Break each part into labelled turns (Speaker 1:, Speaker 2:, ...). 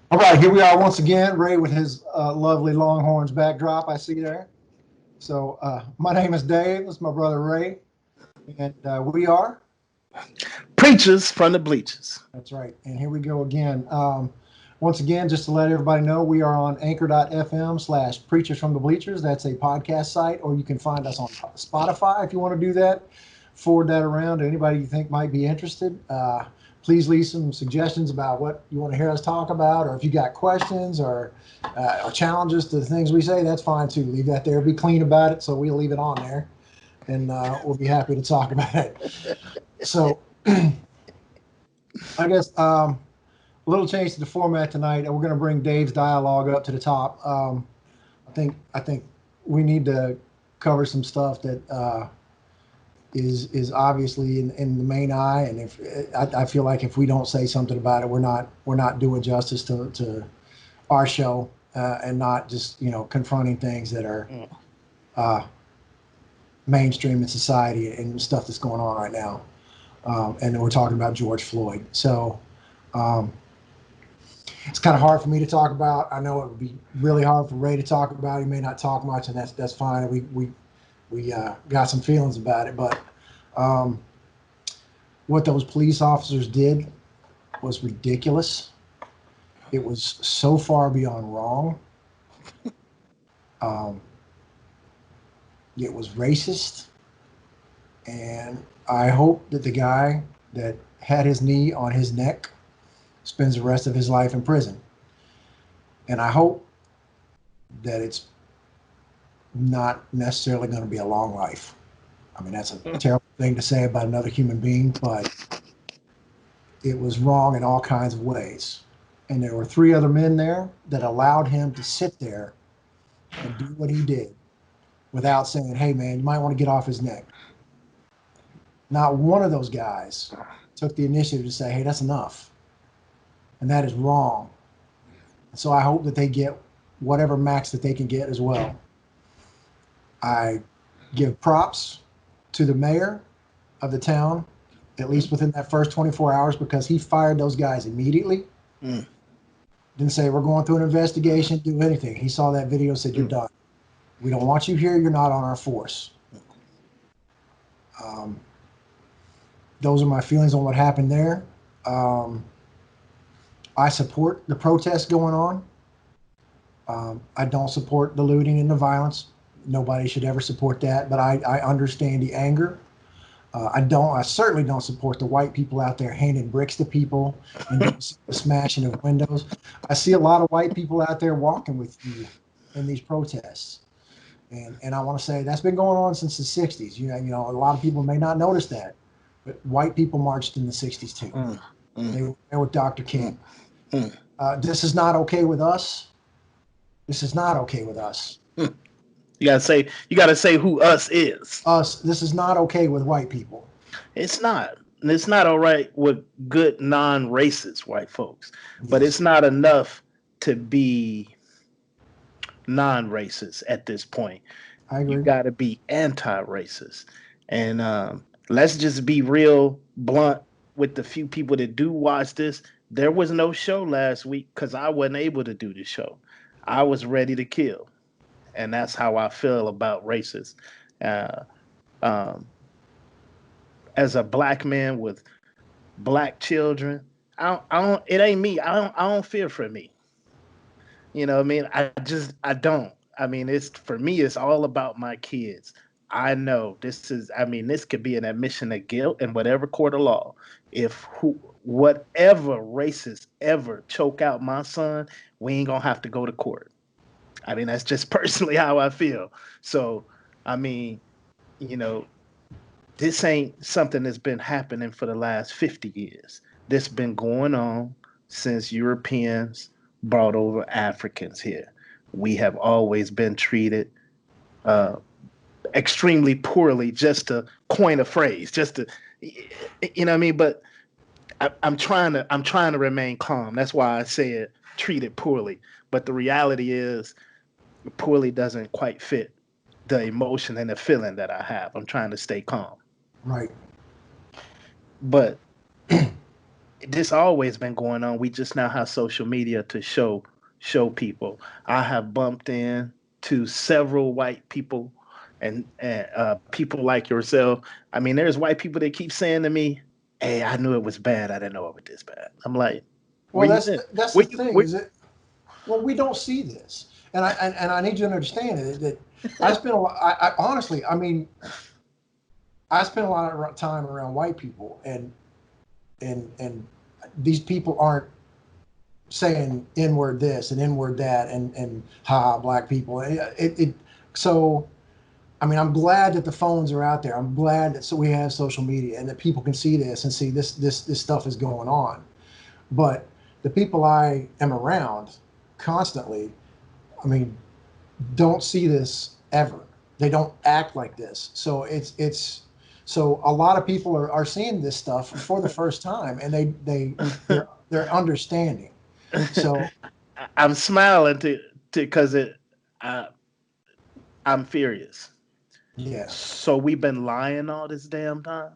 Speaker 1: All right, here we are once again. Ray with his lovely Longhorns backdrop I see there. So, my name is Dave. This is my brother Ray, and we are.
Speaker 2: Preachers from the bleachers.
Speaker 1: That's right. And here we go again. Once again, just to let everybody know, we are on anchor.fm/preachers from the bleachers. That's a podcast site, or you can find us on Spotify if you want to do that. Forward that around to anybody you think might be interested. Please leave some suggestions about what you want to hear us talk about, or if you got questions or challenges to the things we say, that's fine too. Leave that there. Be clean about it, so we'll leave it on there, and we'll be happy to talk about it. So, I guess a little change to the format tonight. We're going to bring Dave's dialogue up to the top. I think we need to cover some stuff that is obviously in the main eye, and if I feel like if we don't say something about it, we're not doing justice to our show, and not just confronting things that are uh, mainstream in society and stuff that's going on right now. And we're talking about George Floyd. So. Um, it's kind of hard for me to talk about. I know it would be really hard for Ray to talk about. He may not talk much, and that's fine. We got some feelings about it, but um, what those police officers did was ridiculous. It was so far beyond wrong. Um, it was racist, and I hope that the guy that had his knee on his neck spends the rest of his life in prison. And I hope that it's not necessarily going to be a long life. I mean, that's a terrible thing to say about another human being, but it was wrong in all kinds of ways. And there were three other men there that allowed him to sit there and do what he did without saying, hey, man, you might want to get off his neck. Not one of those guys took the initiative to say, hey, that's enough. And that is wrong. So I hope that they get whatever max that they can get as well. I give props to the mayor of the town, at least within that first 24 hours, because he fired those guys immediately.
Speaker 2: Mm,
Speaker 1: Didn't say, we're going through an investigation, do anything. He saw that video, said, you're
Speaker 2: mm.
Speaker 1: done. We don't want you here. You're not on our force. Um, those are my feelings on what happened there. Um, I support the protests going on. I don't support the looting and the violence. Nobody should ever support that, but I understand the anger. I certainly don't support the white people out there handing bricks to people and doing the smashing of windows. I see a lot of white people out there walking with you in these protests. And I want to say that's been going on since the 60s. A lot of people may not notice that, but white people marched in the 60s too.
Speaker 2: Mm, mm,
Speaker 1: They were there with Dr.
Speaker 2: mm,
Speaker 1: King.
Speaker 2: mm,
Speaker 1: This is not okay with us. This is not okay with us.
Speaker 2: mm. You gotta say who us is.
Speaker 1: This is not okay with white people.
Speaker 2: It's not. It's not all right with good non-racist white folks, but
Speaker 1: Yes,
Speaker 2: it's not enough to be non-racist at this point.
Speaker 1: I
Speaker 2: You
Speaker 1: agree.
Speaker 2: got to be anti-racist, and let's just be real blunt with the few people that do watch this. There was no show last week because I wasn't able to do the show. I was ready to kill, and that's how I feel about racists. Uh, um, as a black man with black children, I don't. It ain't me. I don't fear for me. You know what I mean? I don't. I mean, it's for me, it's all about my kids. I know I mean, this could be an admission of guilt in whatever court of law. If whatever racist ever choke out my son, we ain't gonna have to go to court. I mean, that's just personally how I feel. So, I mean, you know, this ain't something that's been happening for the last 50 years. This been going on since Europeans brought over Africans here. We have always been treated uh, extremely poorly, just to coin a phrase, just to, you know what I mean? But I'm trying to remain calm. That's why I said treated poorly. But the reality is, poorly doesn't quite fit the emotion and the feeling that I have. I'm trying to stay calm.
Speaker 1: Right.
Speaker 2: But this always been going on. We just now have social media to show people. I have bumped in to several white people and people like yourself. I mean, there's white people that keep saying to me, "Hey, I knew it was bad. I didn't know it was this bad." I'm like,
Speaker 1: Well,
Speaker 2: "Where you been?
Speaker 1: that's the
Speaker 2: Where you?
Speaker 1: thing, is it? Well, we don't see this, and I need you to understand that I spend a lot. I honestly, I mean, I spend a lot of time around white people, and these people aren't saying inward this and inward that and ha black people. So I mean, I'm glad that the phones are out there. I'm glad that so we have social media and that people can see this and see this stuff is going on. But the people I am around constantly, I mean, don't see this ever. They don't act like this. So so a lot of people are seeing this stuff for the first time, and they're understanding. So
Speaker 2: I'm smiling to because I, I'm furious.
Speaker 1: yeah,
Speaker 2: So we've been lying all this damn time.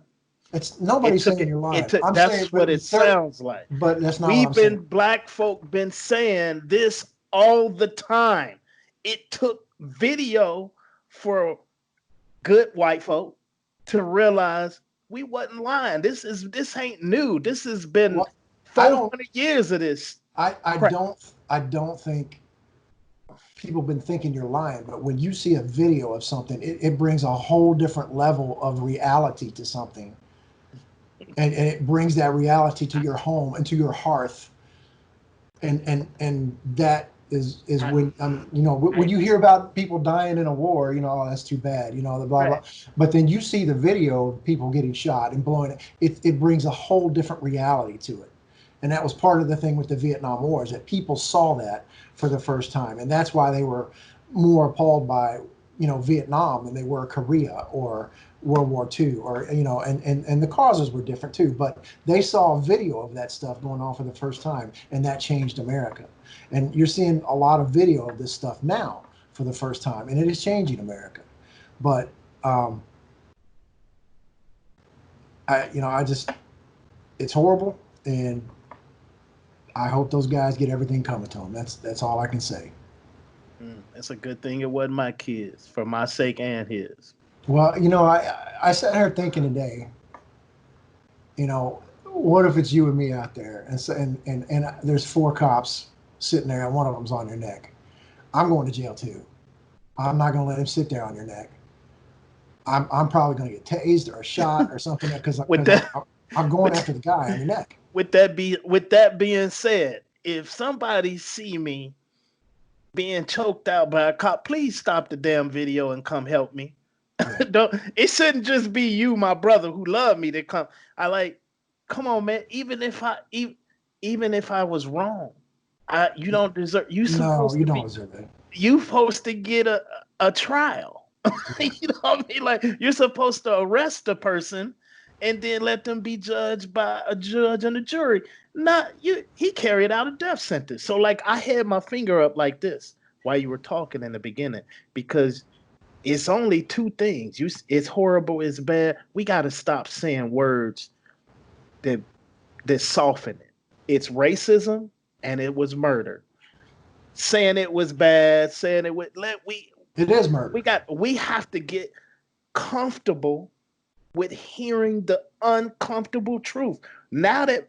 Speaker 1: it's
Speaker 2: It
Speaker 1: nobody's
Speaker 2: took
Speaker 1: saying
Speaker 2: it.
Speaker 1: you're
Speaker 2: It
Speaker 1: lying.
Speaker 2: took.
Speaker 1: I'm saying,
Speaker 2: That's what it sounds like.
Speaker 1: but that's not what
Speaker 2: We've
Speaker 1: I'm saying.
Speaker 2: been black folk been saying this all the time. It took video for good white folk to realize we wasn't lying. This ain't new. This has been
Speaker 1: Well, I don't,
Speaker 2: 400 years of this
Speaker 1: I
Speaker 2: crap.
Speaker 1: don't, I don't think people been thinking you're lying, but when you see a video of something, it brings a whole different level of reality to something, and it brings that reality to your home and to your hearth, and that is
Speaker 2: I,
Speaker 1: when you know when
Speaker 2: I,
Speaker 1: you hear about people dying in a war, you know, oh, that's too bad, you know, the blah blah.
Speaker 2: right.
Speaker 1: But then you see the video of people getting shot and blowing it brings a whole different reality to it. And that was part of the thing with the Vietnam War, is that people saw that for the first time, and that's why they were more appalled by, you know, Vietnam than they were Korea or World War II, or you know, and the causes were different too. But they saw a video of that stuff going on for the first time, and that changed America. And you're seeing a lot of video of this stuff now for the first time, and it is changing America. But um, I just, it's horrible, and I hope those guys get everything coming to them. That's all I can say.
Speaker 2: It's a good thing it wasn't my kids, for my sake and his.
Speaker 1: Well, you know, I sat here thinking today, you know, what if it's you and me out there, and so, and there's four cops sitting there, and one of them's on your neck. I'm going to jail too. I'm not going to let him sit there on your neck. I'm probably going to get tased or shot or something,
Speaker 2: With
Speaker 1: because
Speaker 2: that,
Speaker 1: I'm going
Speaker 2: with
Speaker 1: after the guy on your neck.
Speaker 2: with that being said, if somebody see me being choked out by a cop, please stop the damn video and come help me.
Speaker 1: Yeah.
Speaker 2: Don't, it shouldn't just be you, my brother, who love me to come. I like, come on, man. Even if I was wrong, you don't deserve.
Speaker 1: No, you don't deserve it.
Speaker 2: You supposed to get a trial.
Speaker 1: Yeah.
Speaker 2: You know what I mean? Like you're supposed to arrest a person and then let them be judged by a judge and a jury. Not you. He carried out a death sentence. So like I had my finger up like this while you were talking in the beginning because it's only two things. It's horrible, it's bad. We got to stop saying words that soften it. It's racism and it was murder. Saying it was bad, saying it would let
Speaker 1: It is murder.
Speaker 2: we have to get comfortable with hearing the uncomfortable truth. Now that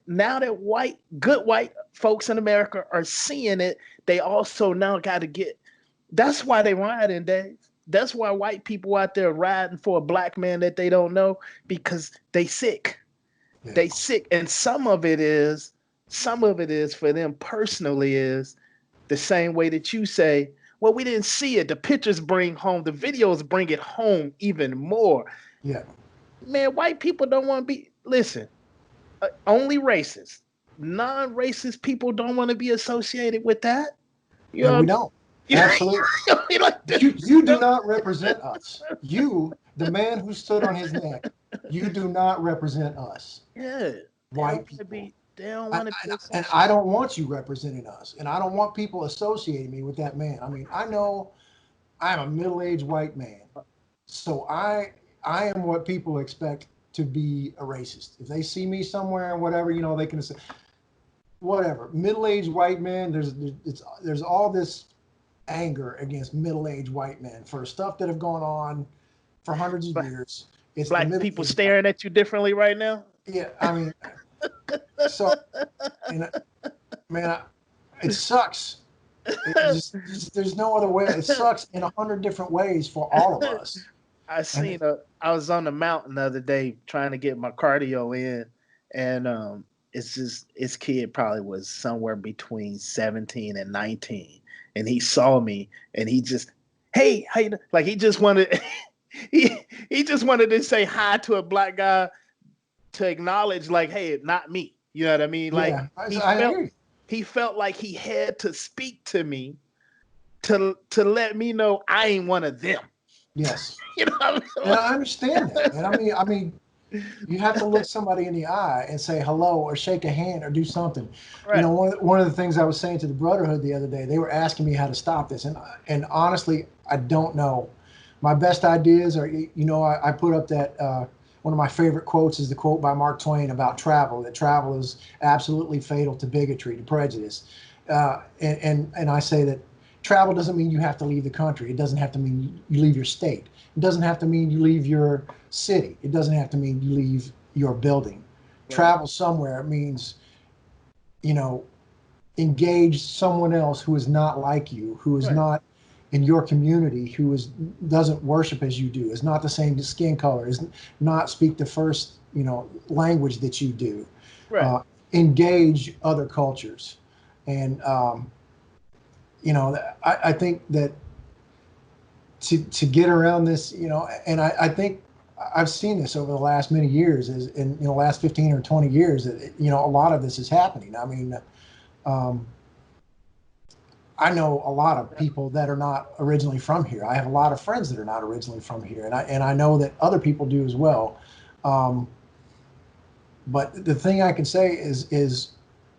Speaker 2: good white folks in America are seeing it, they also now got to get. That's why they riding, Dave. That's why white people out there riding for a black man that they don't know because they sick.
Speaker 1: Yeah.
Speaker 2: They sick, and some of it is for them personally is the same way that you say, well, we didn't see it. The pictures bring home, the videos bring it home even more.
Speaker 1: Yeah.
Speaker 2: Man, white people don't want to be, listen, only racist. Non racist people don't want to be associated with that. You
Speaker 1: And
Speaker 2: know
Speaker 1: we
Speaker 2: what
Speaker 1: don't.
Speaker 2: I'm
Speaker 1: Absolutely.
Speaker 2: saying? Like
Speaker 1: You do not represent us. You, the man who stood on his neck, you do not represent us,
Speaker 2: yeah, they don't
Speaker 1: white
Speaker 2: want to
Speaker 1: people.
Speaker 2: be, they don't
Speaker 1: I,
Speaker 2: want to be
Speaker 1: and I
Speaker 2: associated.
Speaker 1: don't want you representing us, and I don't want people associating me with that man. I mean, I know I'm a middle-aged white man, so I am what people expect. to be a racist. If they see me somewhere and whatever, they can say whatever. Middle-aged white men. There's all this anger against middle-aged white men for stuff that have gone on for hundreds of years. It's the
Speaker 2: Black people
Speaker 1: middle-aged.
Speaker 2: staring at you differently right now.
Speaker 1: Yeah, I mean, so and man, it sucks. It just there's no other way. It sucks in 100 different ways for all of us. And
Speaker 2: I was on the mountain the other day trying to get my cardio in, and it's just his kid probably was somewhere between 17 and 19, and he saw me, and he just, hey, how you like he just wanted he just wanted to say hi to a black guy to acknowledge like, hey, not me. You know what I mean? Like
Speaker 1: yeah, I hear you.
Speaker 2: he felt like he had to speak to me to let me know I ain't one of them.
Speaker 1: Yes,
Speaker 2: You know what I
Speaker 1: and
Speaker 2: mean?
Speaker 1: I understand that. And I mean, you have to look somebody in the eye and say hello or shake a hand or do something.
Speaker 2: Right.
Speaker 1: One of the things I was saying to the Brotherhood the other day, they were asking me how to stop this, and honestly, I don't know. My best ideas are, I put up that one of my favorite quotes is the quote by Mark Twain about travel. That travel is absolutely fatal to bigotry, to prejudice, and I say that travel doesn't mean you have to leave the country. It doesn't have to mean you leave your state. It doesn't have to mean you leave your city. It doesn't have to mean you leave your building.
Speaker 2: Right.
Speaker 1: Travel somewhere means, you know, engage someone else who is not like you, who is
Speaker 2: Right.
Speaker 1: not in your community, who doesn't worship as you do, is not the same skin color, is not speak the first, language that you do.
Speaker 2: Right.
Speaker 1: Uh, engage other cultures, and I think that to get around this, and I think I've seen this over the last many years, is in the last 15 or 20 years that a lot of this is happening. I mean, um, I know a lot of people that are not originally from here. I have a lot of friends that are not originally from here, and I know that other people do as well. Um, but the thing I can say is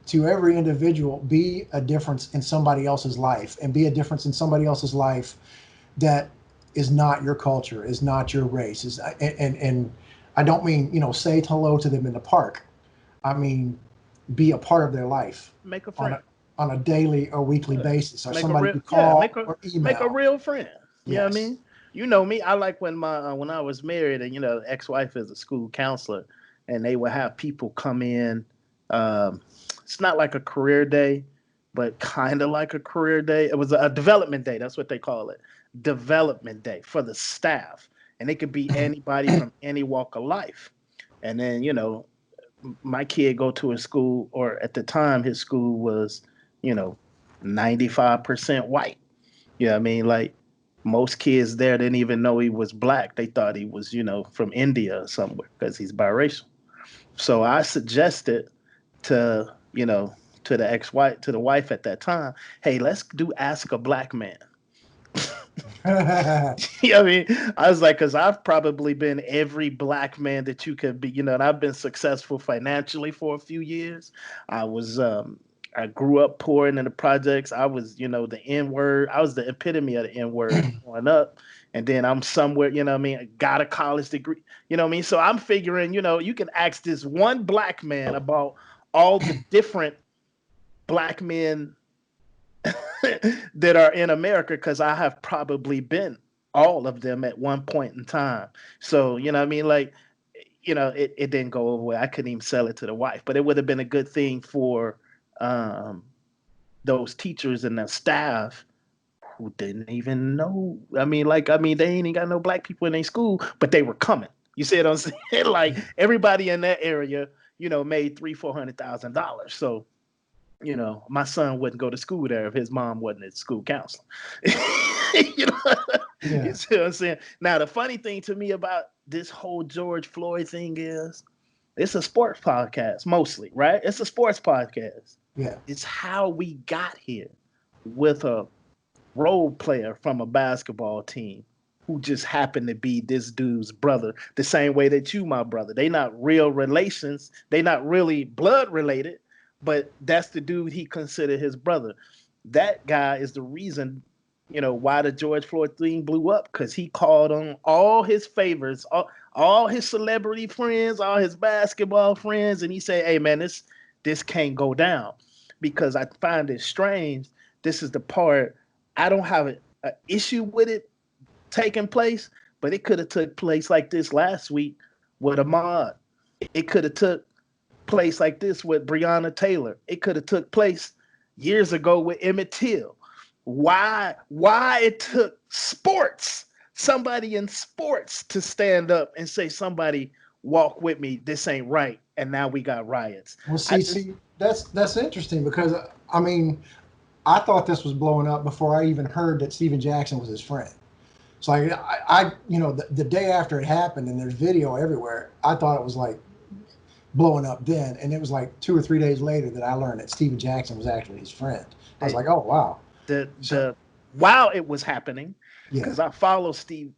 Speaker 1: to every individual, be a difference in somebody else's life, and be a difference in somebody else's life that is not your culture, is not your race, is and I don't mean say hello to them in the park. I mean be a part of their life
Speaker 2: Make a
Speaker 1: on
Speaker 2: friend.
Speaker 1: a daily or weekly
Speaker 2: Yeah.
Speaker 1: basis, or
Speaker 2: Make a
Speaker 1: somebody
Speaker 2: real
Speaker 1: you
Speaker 2: yeah,
Speaker 1: call or
Speaker 2: make a
Speaker 1: email.
Speaker 2: real friend. You know what I
Speaker 1: Yes.
Speaker 2: mean? You know me. I like when my when I was married and ex-wife is a school counselor and they would have people come in. Um, it's not like a career day, but kind of like a career day. It was a development day. That's what they call it. Development day for the staff. And it could be anybody from any walk of life. And then, my kid go to a school, or at the time his school was, you know, 95% white. You know what I mean? Like most kids there didn't even know he was black. They thought he was, from India or somewhere because he's biracial. So I suggested to, to the ex-wife, to the wife at that time, hey, let's do Ask a Black Man. You know what I mean? I was like, because I've probably been every black man that you could be, and I've been successful financially for a few years. I was, I grew up poor in the projects. I was, the N word. I was the epitome of the N word growing up. And then I'm somewhere, I mean, I got a college degree, you know what I mean? So I'm figuring, you can ask this one black man about all the different black men that are in America because I have probably been all of them at one point in time. So, you know what I mean? Like, it didn't go over well. I couldn't even sell it to the wife, but it would have been a good thing for um, those teachers and the staff who didn't even know. They ain't even got no black people in their school, but they were coming. You see what I'm saying? Like everybody in that area, made $300,000-400,000. So my son wouldn't go to school there if his mom wasn't at school counseling. you know, you
Speaker 1: Yeah.
Speaker 2: see what I'm saying? Now, the funny thing to me about this whole George Floyd thing is it's a sports podcast mostly, right? It's a sports podcast.
Speaker 1: Yeah.
Speaker 2: It's how we got here with a role player from a basketball team who just happened to be this dude's brother, the same way that you, my brother. They not real relations. They not really blood related, but that's the dude he considered his brother. That guy is the reason, why the George Floyd thing blew up because he called on all his favors, all his celebrity friends, all his basketball friends, and he say, "Hey man, this can't go down," because I find it strange. This is the part I don't have a issue with it taking place, but it could have took place like this last week with Ahmad. It could have took place like this with Breonna Taylor. It could have took place years ago with Emmett Till. Why it took sports, somebody in sports to stand up and say, somebody walk with me, this ain't right, and now we got riots.
Speaker 1: Well,
Speaker 2: I
Speaker 1: see,
Speaker 2: just
Speaker 1: see, that's interesting because I mean, I thought this was blowing up before I even heard that Steven Jackson was his friend. So the day after it happened, and there's video everywhere. I thought it was like blowing up then, and it was like 2 or 3 days later that I learned that Steven Jackson was actually his friend. I was
Speaker 2: the
Speaker 1: like, oh wow. So
Speaker 2: the while it was happening,
Speaker 1: yeah,
Speaker 2: because I follow Steven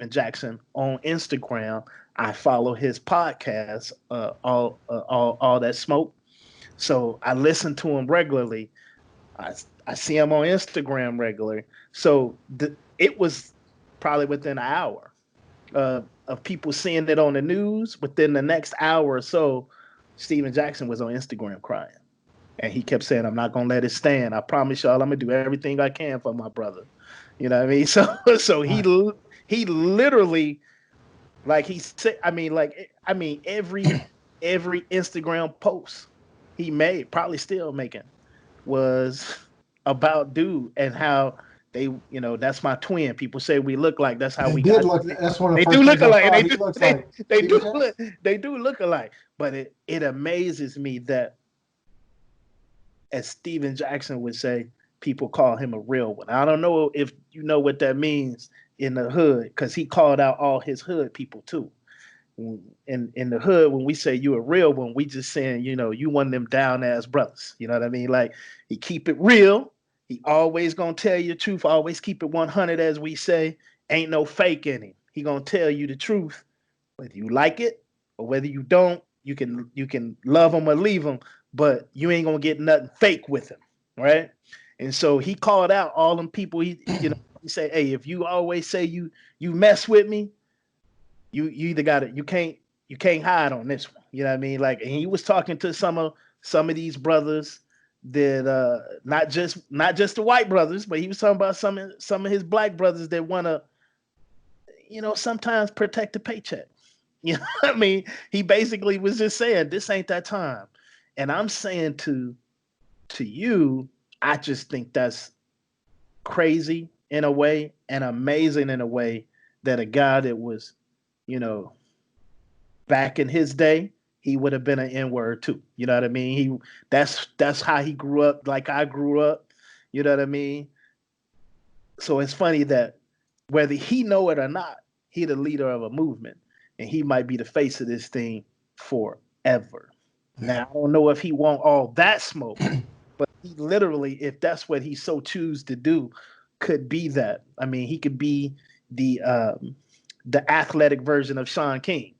Speaker 2: Jackson on Instagram. I follow his podcast, all that smoke. So I listen to him regularly. I see him on Instagram regularly. So it was probably within an hour of people seeing it on the news. Within the next hour or so, Steven Jackson was on Instagram crying. And he kept saying, "I'm not gonna let it stand. I promise y'all, I'm gonna do everything I can for my brother." You know what I mean? So
Speaker 1: right.
Speaker 2: he literally, like he said, every Instagram post he made, probably still making, was about dude and how that's my twin. People say we look like, that's how
Speaker 1: They
Speaker 2: we
Speaker 1: did
Speaker 2: got.
Speaker 1: look. That's one of the
Speaker 2: They do
Speaker 1: first
Speaker 2: look
Speaker 1: things I
Speaker 2: alike, and
Speaker 1: thought. He looks like Steven Jackson.
Speaker 2: they do look alike. But it amazes me that, as Steven Jackson would say, people call him a real one. I don't know if you know what that means in the hood, because he called out all his hood people too. In the hood, when we say you a real one, we just saying, you one of them down ass brothers. You know what I mean? Like, he keep it real. He always gonna tell you the truth. Always keep it 100, as we say. Ain't no fake in him. He gonna tell you the truth, whether you like it or whether you don't. You can love him or leave him, but you ain't gonna get nothing fake with him, right? And so he called out all them people. He said, "Hey, if you always say you mess with me, you either got it. You can't hide on this one." You know what I mean? Like, and he was talking to some of these brothers that not just the white brothers, but he was talking about some of his black brothers that want to sometimes protect the paycheck. You know what I mean? He basically was just saying, this ain't that time. And I'm saying to you, I just think that's crazy in a way and amazing in a way, that a guy that was, you know, back in his day, he would have been an N word too. You know what I mean? That's how he grew up, like I grew up. You know what I mean? So it's funny that, whether he know it or not, he the leader of a movement, and he might be the face of this thing forever.
Speaker 1: Yeah.
Speaker 2: Now I don't know if he want all that smoke, but he literally, if that's what he so choose to do, could be that. I mean, he could be the athletic version of Sean King.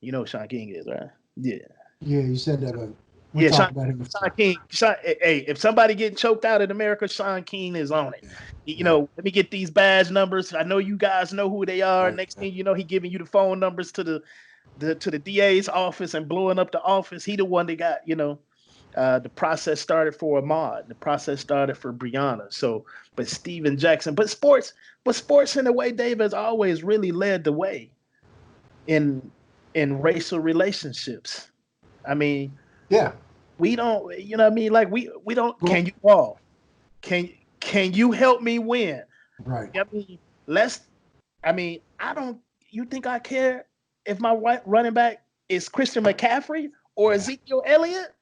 Speaker 2: You know who Sean King is, right? Yeah.
Speaker 1: Yeah, you said that, but we
Speaker 2: Yeah,
Speaker 1: talked about him before.
Speaker 2: Sean King. Hey, if somebody getting choked out in America, Sean King is on it.
Speaker 1: Yeah, yeah,
Speaker 2: Let me get these badge numbers. I know you guys know who they are.
Speaker 1: oh,
Speaker 2: Next
Speaker 1: yeah.
Speaker 2: thing you know, he giving you the phone numbers to the DA's office and blowing up the office. He the one that got, the process started for Ahmad. The process started for Breonna. So, but Steven Jackson, but sports in a way, Dave, has always really led the way in in racial relationships. I mean,
Speaker 1: Yeah.
Speaker 2: we don't, you know what I mean? Like, we don't.
Speaker 1: Well,
Speaker 2: Can you ball? Can you help me win?
Speaker 1: right.
Speaker 2: I mean, let's. I mean, I don't. You think I care if my running back is Christian McCaffrey or
Speaker 1: Yeah.
Speaker 2: Ezekiel Elliott?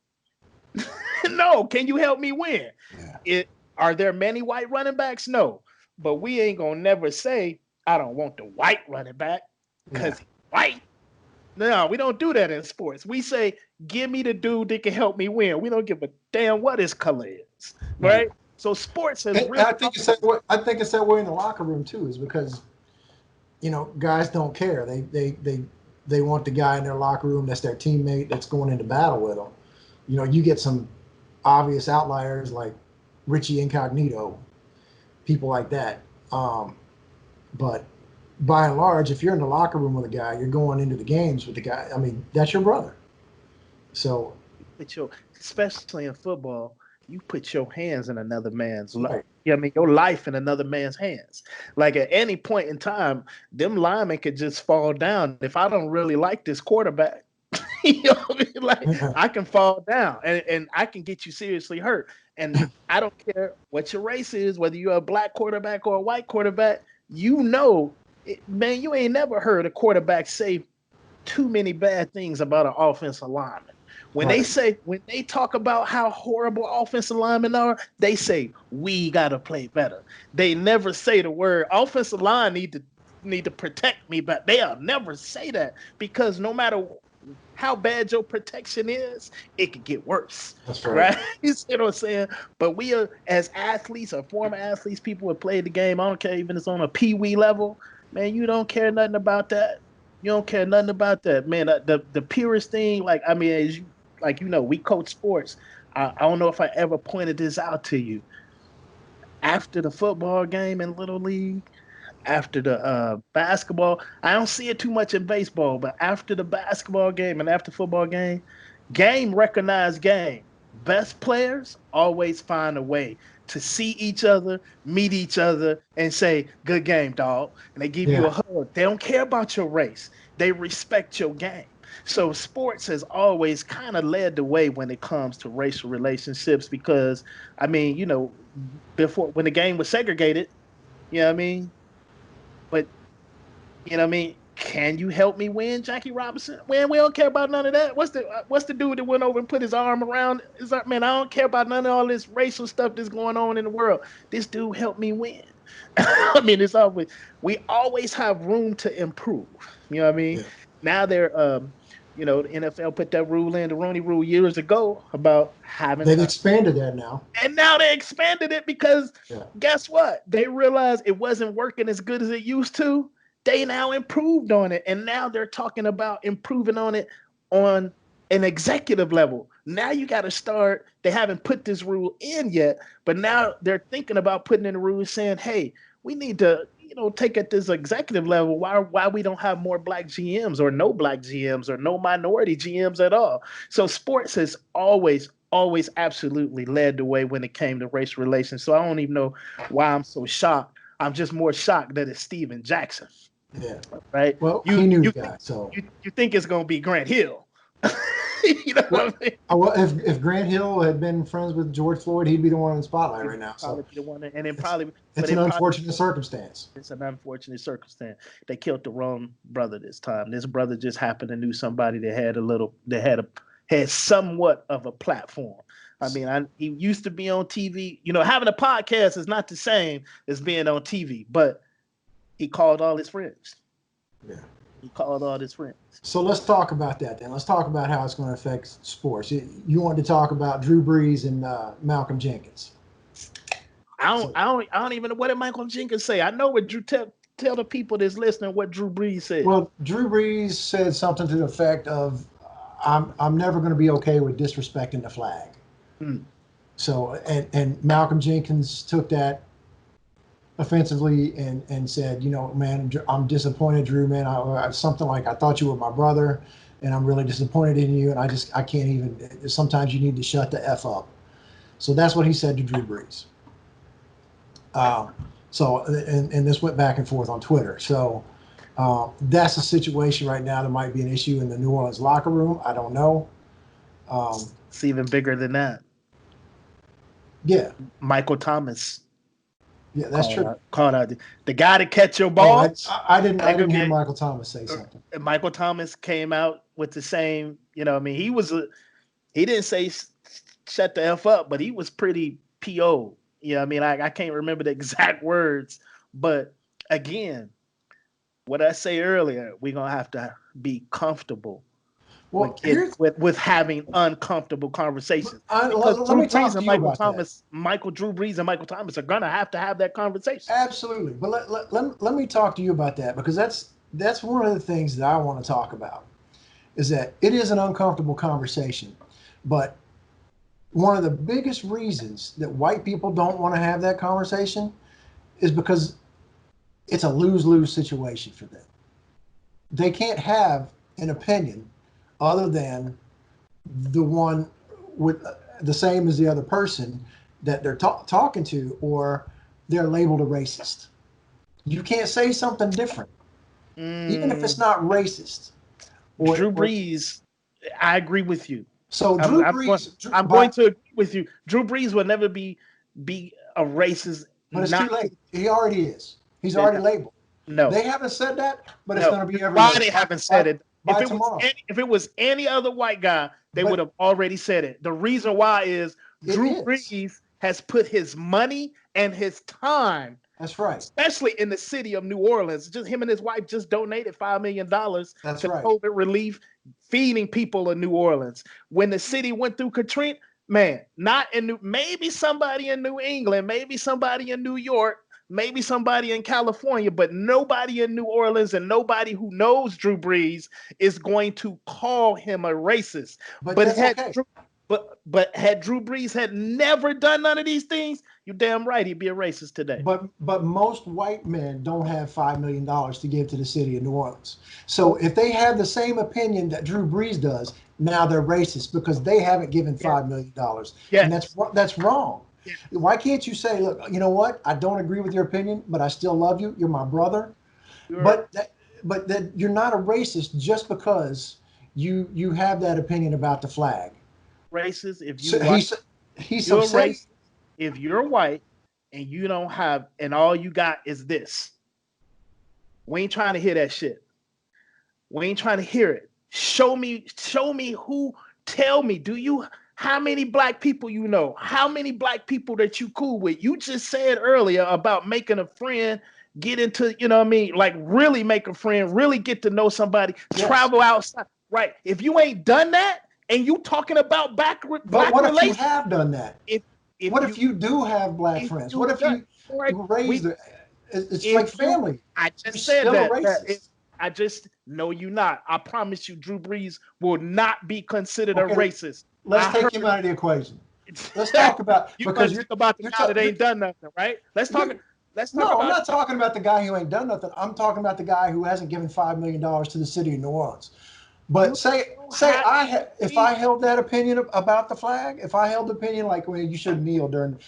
Speaker 2: No. Can you help me win?
Speaker 1: Yeah.
Speaker 2: It Are there many white running backs? No, but we ain't gonna never say I don't want the white running back
Speaker 1: Yeah.
Speaker 2: because he's white. No, we don't do that in sports. We say, give me the dude that can help me win. We don't give a damn what his color is,
Speaker 1: Right.
Speaker 2: right? So sports has
Speaker 1: And
Speaker 2: really
Speaker 1: I think it's that way. I think it's that way in the locker room too, is because guys don't care. They want the guy in their locker room that's their teammate that's going into battle with them. You get some obvious outliers like Richie Incognito, people like that. But by and large, if you're in the locker room with a guy, you're going into the games with the guy. I mean, that's your brother. So,
Speaker 2: Put your, especially in football, you put your hands in another man's life.
Speaker 1: right.
Speaker 2: Yeah, I mean your life in another man's hands. Like at any point in time, them linemen could just fall down. If I don't really like this quarterback, you know what I mean? Like I can fall down and I can get you seriously hurt. And I don't care what your race is, whether you're a black quarterback or a white quarterback, you know, man, you ain't never heard a quarterback say too many bad things about an offensive lineman.
Speaker 1: Right.
Speaker 2: When they talk about how horrible offensive linemen are, they say we gotta play better. They never say the word offensive line need to protect me, but they'll never say that because no matter how bad your protection is, it could get worse.
Speaker 1: That's right.
Speaker 2: Right? You see what I'm saying? But we are as athletes or former athletes, people who play the game, I don't care even if it's on a pee-wee level, man, you don't care nothing about that. You don't care nothing about that, man. The purest thing, like I mean, as you like, you know, we coach sports. I don't know if I ever pointed this out to you. After the football game in Little League, after the basketball, I don't see it too much in baseball, but after the basketball game and after football game, game recognize game. Best players always find a way to see each other, meet each other, and say, "Good game, dog." And they give you a
Speaker 1: Yeah.
Speaker 2: hug. They don't care about your race. They respect your game. So sports has always kind of led the way when it comes to racial relationships because I mean, you know, before when the game was segregated, you know what I mean? But you know what I mean? Can you help me win, Jackie Robinson? Man, we don't care about none of that. What's the dude that went over and put his arm around? Is that man? I don't care about none of all this racial stuff that's going on in the world. This dude helped me win. I mean, it's always we always have room to improve. You know what I mean?
Speaker 1: Yeah.
Speaker 2: Now they're you know, the NFL put that rule in, the Rooney Rule years ago about having
Speaker 1: They've
Speaker 2: to,
Speaker 1: expanded that now.
Speaker 2: and now they expanded it because
Speaker 1: Yeah.
Speaker 2: guess what? They realized it wasn't working as good as it used to. They now improved on it. And now they're talking about improving on it on an executive level. Now you got to start. They haven't put this rule in yet, but now they're thinking about putting in a rule saying, hey, we need to, you know, take at this executive level why we don't have more black GMs or no black GMs or no minority GMs at all. So sports has always absolutely led the way when it came to race relations. So I don't even know why I'm so shocked. I'm just more shocked that it's Steven Jackson,
Speaker 1: Yeah.
Speaker 2: right?
Speaker 1: Well,
Speaker 2: You
Speaker 1: he knew the
Speaker 2: you think
Speaker 1: guy. So,
Speaker 2: you think it's gonna be Grant Hill. You know
Speaker 1: well,
Speaker 2: what I mean?
Speaker 1: well, if Grant Hill had been friends with George Floyd, he'd be the one in the spotlight
Speaker 2: He
Speaker 1: right now. So
Speaker 2: probably be the one, and then
Speaker 1: it's
Speaker 2: probably, but
Speaker 1: it's an
Speaker 2: it probably
Speaker 1: unfortunate circumstance.
Speaker 2: it's an unfortunate circumstance. They killed the wrong brother this time. This brother just happened to knew somebody that had a little, that had somewhat of a platform. I mean, he used to be on TV. You know, having a podcast is not the same as being on TV, but he called all his friends.
Speaker 1: Yeah.
Speaker 2: He called all his friends.
Speaker 1: So let's talk about that then. Let's talk about how it's going to affect sports. You wanted to talk about Drew Brees and Malcolm Jenkins. So,
Speaker 2: I don't even know what did Michael Jenkins say. I know what Drew tell the people that's listening what Drew Brees said.
Speaker 1: well, Drew Brees said something to the effect of, I'm never going to be okay with disrespecting the flag."
Speaker 2: Hmm.
Speaker 1: So, and Malcolm Jenkins took that offensively and said, man, I'm disappointed, Drew, man. Something like, I thought you were my brother, and I'm really disappointed in you, and I can't even. Sometimes you need to shut the f up. So that's what he said to Drew Brees. Uh, and this went back and forth on Twitter. So that's a situation right now that might be an issue in the New Orleans locker room. I don't know. Um,
Speaker 2: It's even bigger than that.
Speaker 1: yeah,
Speaker 2: Michael Thomas
Speaker 1: yeah, that's true.
Speaker 2: called out the guy to catch your
Speaker 1: Oh, I,
Speaker 2: balls.
Speaker 1: I didn't I
Speaker 2: That could
Speaker 1: didn't hear
Speaker 2: be
Speaker 1: Michael Thomas say something.
Speaker 2: Michael Thomas came out with the same. You know, I mean, he didn't say shut the f up, but he was pretty po. You know, I mean, I can't remember the exact words, but again, what I say earlier, we're gonna have to be comfortable with
Speaker 1: Well, here's
Speaker 2: with having uncomfortable conversations because
Speaker 1: let me talk to you about that.
Speaker 2: Drew Brees and Michael Thomas are gonna have to have that conversation.
Speaker 1: Absolutely, but let me talk to you about that because that's one of the things that I want to talk about is that it is an uncomfortable conversation, but one of the biggest reasons that white people don't want to have that conversation is because it's a lose-lose situation for them. They can't have an opinion other than the one with the same as the other person that they're talking to, or they're labeled a racist. You can't say something different, even if it's
Speaker 2: Mm,
Speaker 1: not racist.
Speaker 2: Drew
Speaker 1: Or
Speaker 2: Brees, I agree with you.
Speaker 1: so
Speaker 2: I'm,
Speaker 1: Drew
Speaker 2: I'm going.
Speaker 1: Brees,
Speaker 2: I'm going to agree with you. Drew Brees will never be a racist.
Speaker 1: but it's too
Speaker 2: Not to
Speaker 1: late. He already is. He's
Speaker 2: the
Speaker 1: already labeled.
Speaker 2: no,
Speaker 1: They haven't said that, but it's
Speaker 2: no.
Speaker 1: going to be
Speaker 2: Why
Speaker 1: everywhere
Speaker 2: they haven't said it?
Speaker 1: by tomorrow.
Speaker 2: If it was any other white guy, they would
Speaker 1: But
Speaker 2: have already said it. The reason why is
Speaker 1: it
Speaker 2: Drew
Speaker 1: is.
Speaker 2: Brees has put his money and his time,
Speaker 1: That's right.
Speaker 2: especially in the city of New Orleans. Just him and his wife just donated $5 million
Speaker 1: That's
Speaker 2: to
Speaker 1: right.
Speaker 2: COVID relief, feeding people in New Orleans. When the city went through Katrina, man, not in maybe somebody in New England, maybe somebody in New York, maybe somebody in California, but nobody in New Orleans and nobody who knows Drew Brees is going to call him a racist.
Speaker 1: But
Speaker 2: But
Speaker 1: that's
Speaker 2: had
Speaker 1: okay.
Speaker 2: had Drew Brees had never done none of these things, you damn right he'd be a racist today.
Speaker 1: But most white men don't have $5 million to give to the city of New Orleans. So if they have the same opinion that Drew Brees does, now they're racist because they haven't given
Speaker 2: Yes,
Speaker 1: $5 million, and
Speaker 2: yes,
Speaker 1: that's wrong.
Speaker 2: yes.
Speaker 1: Why can't you say, look, you know what? I don't agree with your opinion, but I still love you. You're my brother.
Speaker 2: You're
Speaker 1: But that you're not a racist just because you have that opinion about the flag.
Speaker 2: racist if you
Speaker 1: So
Speaker 2: white.
Speaker 1: he's
Speaker 2: You're
Speaker 1: upset.
Speaker 2: racist if you're white and you don't have and all you got is this. We ain't trying to hear that shit. We ain't trying to hear it. Show me who. Tell me, do you how many black people you know? How many black people that you cool with? You just said earlier about making a friend, get into, you know what I mean? Like really make a friend, really get to know somebody,
Speaker 1: Yes.
Speaker 2: travel outside. Right. If you ain't done that and you talking about
Speaker 1: But
Speaker 2: black
Speaker 1: what if you
Speaker 2: relations,
Speaker 1: have done that?
Speaker 2: if if
Speaker 1: What if
Speaker 2: you
Speaker 1: you do have black
Speaker 2: if
Speaker 1: friends? What
Speaker 2: you
Speaker 1: if
Speaker 2: done,
Speaker 1: you
Speaker 2: correct, we
Speaker 1: raised it's
Speaker 2: if
Speaker 1: like
Speaker 2: you
Speaker 1: family?
Speaker 2: I
Speaker 1: You're
Speaker 2: just said
Speaker 1: still a
Speaker 2: that if
Speaker 1: racist.
Speaker 2: I just no you not. I promise you Drew Brees will not be considered a
Speaker 1: Okay,
Speaker 2: racist.
Speaker 1: let's
Speaker 2: I
Speaker 1: take him
Speaker 2: heard
Speaker 1: out of the equation. Let's talk about
Speaker 2: you gonna
Speaker 1: because
Speaker 2: talk about the
Speaker 1: you're
Speaker 2: guy that
Speaker 1: you're
Speaker 2: ain't done nothing, right?
Speaker 1: you're
Speaker 2: Let's talk
Speaker 1: no, I'm
Speaker 2: about
Speaker 1: not talking about the guy who ain't done nothing. I'm talking about the guy who hasn't given $5 million to the city of New Orleans. But
Speaker 2: you
Speaker 1: say
Speaker 2: don't
Speaker 1: say
Speaker 2: have Drew
Speaker 1: if
Speaker 2: Brees.
Speaker 1: I held that opinion about the flag, if I held the opinion like well, you should kneel during,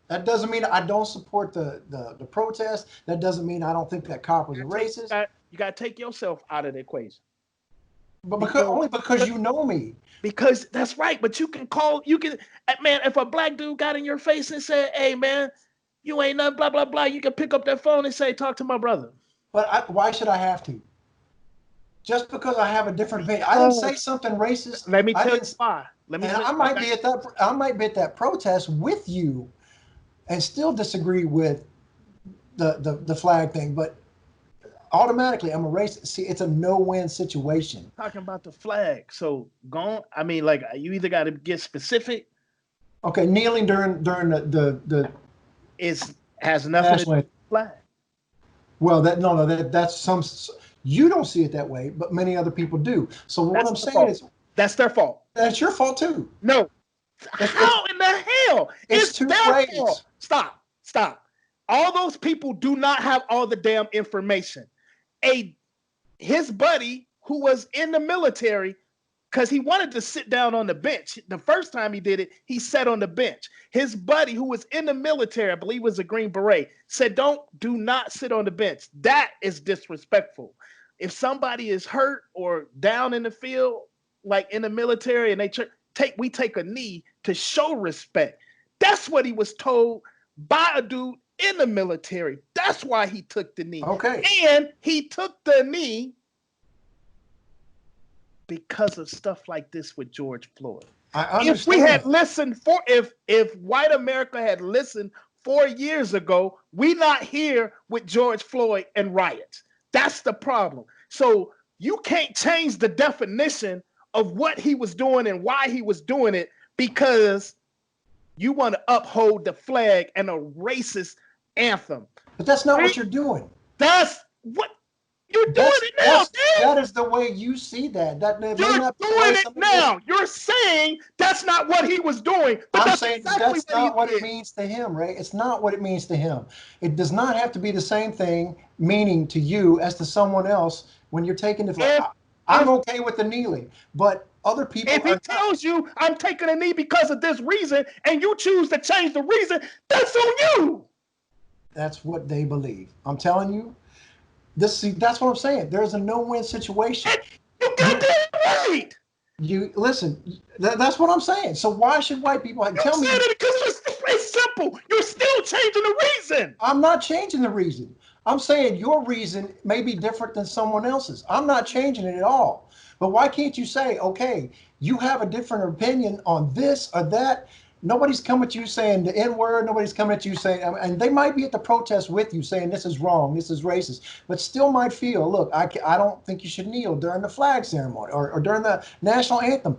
Speaker 1: that doesn't mean I don't support the protest. That doesn't mean I don't think that cop was a racist.
Speaker 2: You gotta take yourself out of the equation.
Speaker 1: But because
Speaker 2: Because
Speaker 1: only because you know me.
Speaker 2: because that's right, but you can man, if a black dude got in your face and said, hey man, you ain't nothing, blah blah blah, you can pick up that phone and say, talk to my brother.
Speaker 1: But why should I have to? Just because I have a different opinion, I didn't say
Speaker 2: Because
Speaker 1: something racist.
Speaker 2: let me
Speaker 1: I
Speaker 2: tell you
Speaker 1: didn't,
Speaker 2: why. Let me
Speaker 1: and
Speaker 2: tell you
Speaker 1: I
Speaker 2: why.
Speaker 1: might be at that. I might be at that protest with you, and still disagree with the flag thing. But automatically, I'm a racist. See, it's a no-win situation.
Speaker 2: Talking about the flag. So go. I mean, like you either got to get specific.
Speaker 1: Okay, kneeling during the
Speaker 2: It's has nothing to do
Speaker 1: national
Speaker 2: with
Speaker 1: anthem.
Speaker 2: the flag.
Speaker 1: Well, that no, no, that's some. You don't see it that way, but many other people do. So what
Speaker 2: That's
Speaker 1: I'm
Speaker 2: their
Speaker 1: saying
Speaker 2: fault.
Speaker 1: is
Speaker 2: That's their fault.
Speaker 1: that's your fault too.
Speaker 2: No.
Speaker 1: It's
Speaker 2: How in the hell?
Speaker 1: it's
Speaker 2: It's
Speaker 1: two
Speaker 2: their
Speaker 1: ways.
Speaker 2: fault. Stop. Stop. All those people do not have all the damn information. A his buddy who was in the military because he wanted to sit down on the bench. The first time he did it, he sat on the bench. His buddy who was in the military, I believe was a Green Beret, said, do not sit on the bench. That is disrespectful. If somebody is hurt or down in the field, like in the military, and we take a knee to show respect. That's what he was told by a dude in the military. That's why he took the knee.
Speaker 1: Okay,
Speaker 2: And he took the knee because of stuff like this with George Floyd.
Speaker 1: I
Speaker 2: If we
Speaker 1: understand
Speaker 2: had
Speaker 1: that.
Speaker 2: listened if white America had listened 4 years ago, we not here with George Floyd and riots. That's the problem. So you can't change the definition of what he was doing and why he was doing it because you want to uphold the flag and a racist anthem.
Speaker 1: But that's not
Speaker 2: We,
Speaker 1: what you're doing.
Speaker 2: that's what You're doing it now,
Speaker 1: That
Speaker 2: dude.
Speaker 1: is the way you see that. That may
Speaker 2: You're
Speaker 1: not be the way
Speaker 2: doing it
Speaker 1: somebody else.
Speaker 2: now. You're saying that's not what he was doing, but
Speaker 1: I'm
Speaker 2: that's
Speaker 1: saying
Speaker 2: exactly
Speaker 1: that's
Speaker 2: what he
Speaker 1: not what it
Speaker 2: did.
Speaker 1: means to him, Ray. It's not what it means to him. It does not have to be the same thing meaning to you as to someone else when you're taking the flag.
Speaker 2: If
Speaker 1: I'm
Speaker 2: if
Speaker 1: okay with the kneeling, but other people
Speaker 2: if he
Speaker 1: are not.
Speaker 2: tells you I'm taking a knee because of this reason, and you choose to change the reason, that's on you.
Speaker 1: That's what they believe. I'm telling you. That's what I'm saying. There's a no-win situation.
Speaker 2: And you got
Speaker 1: You
Speaker 2: that right.
Speaker 1: you listen. That's what I'm saying. So why should white people
Speaker 2: You
Speaker 1: tell
Speaker 2: said
Speaker 1: me?
Speaker 2: it because it's simple. You're still changing the reason.
Speaker 1: I'm not changing the reason. I'm saying your reason may be different than someone else's. I'm not changing it at all. But why can't you say, okay, you have a different opinion on this or that? Nobody's coming at you saying the N word. Nobody's coming at you saying, and they might be at the protest with you saying this is wrong, this is racist, but still might feel, look, I don't think you should kneel during the flag ceremony or during the national anthem.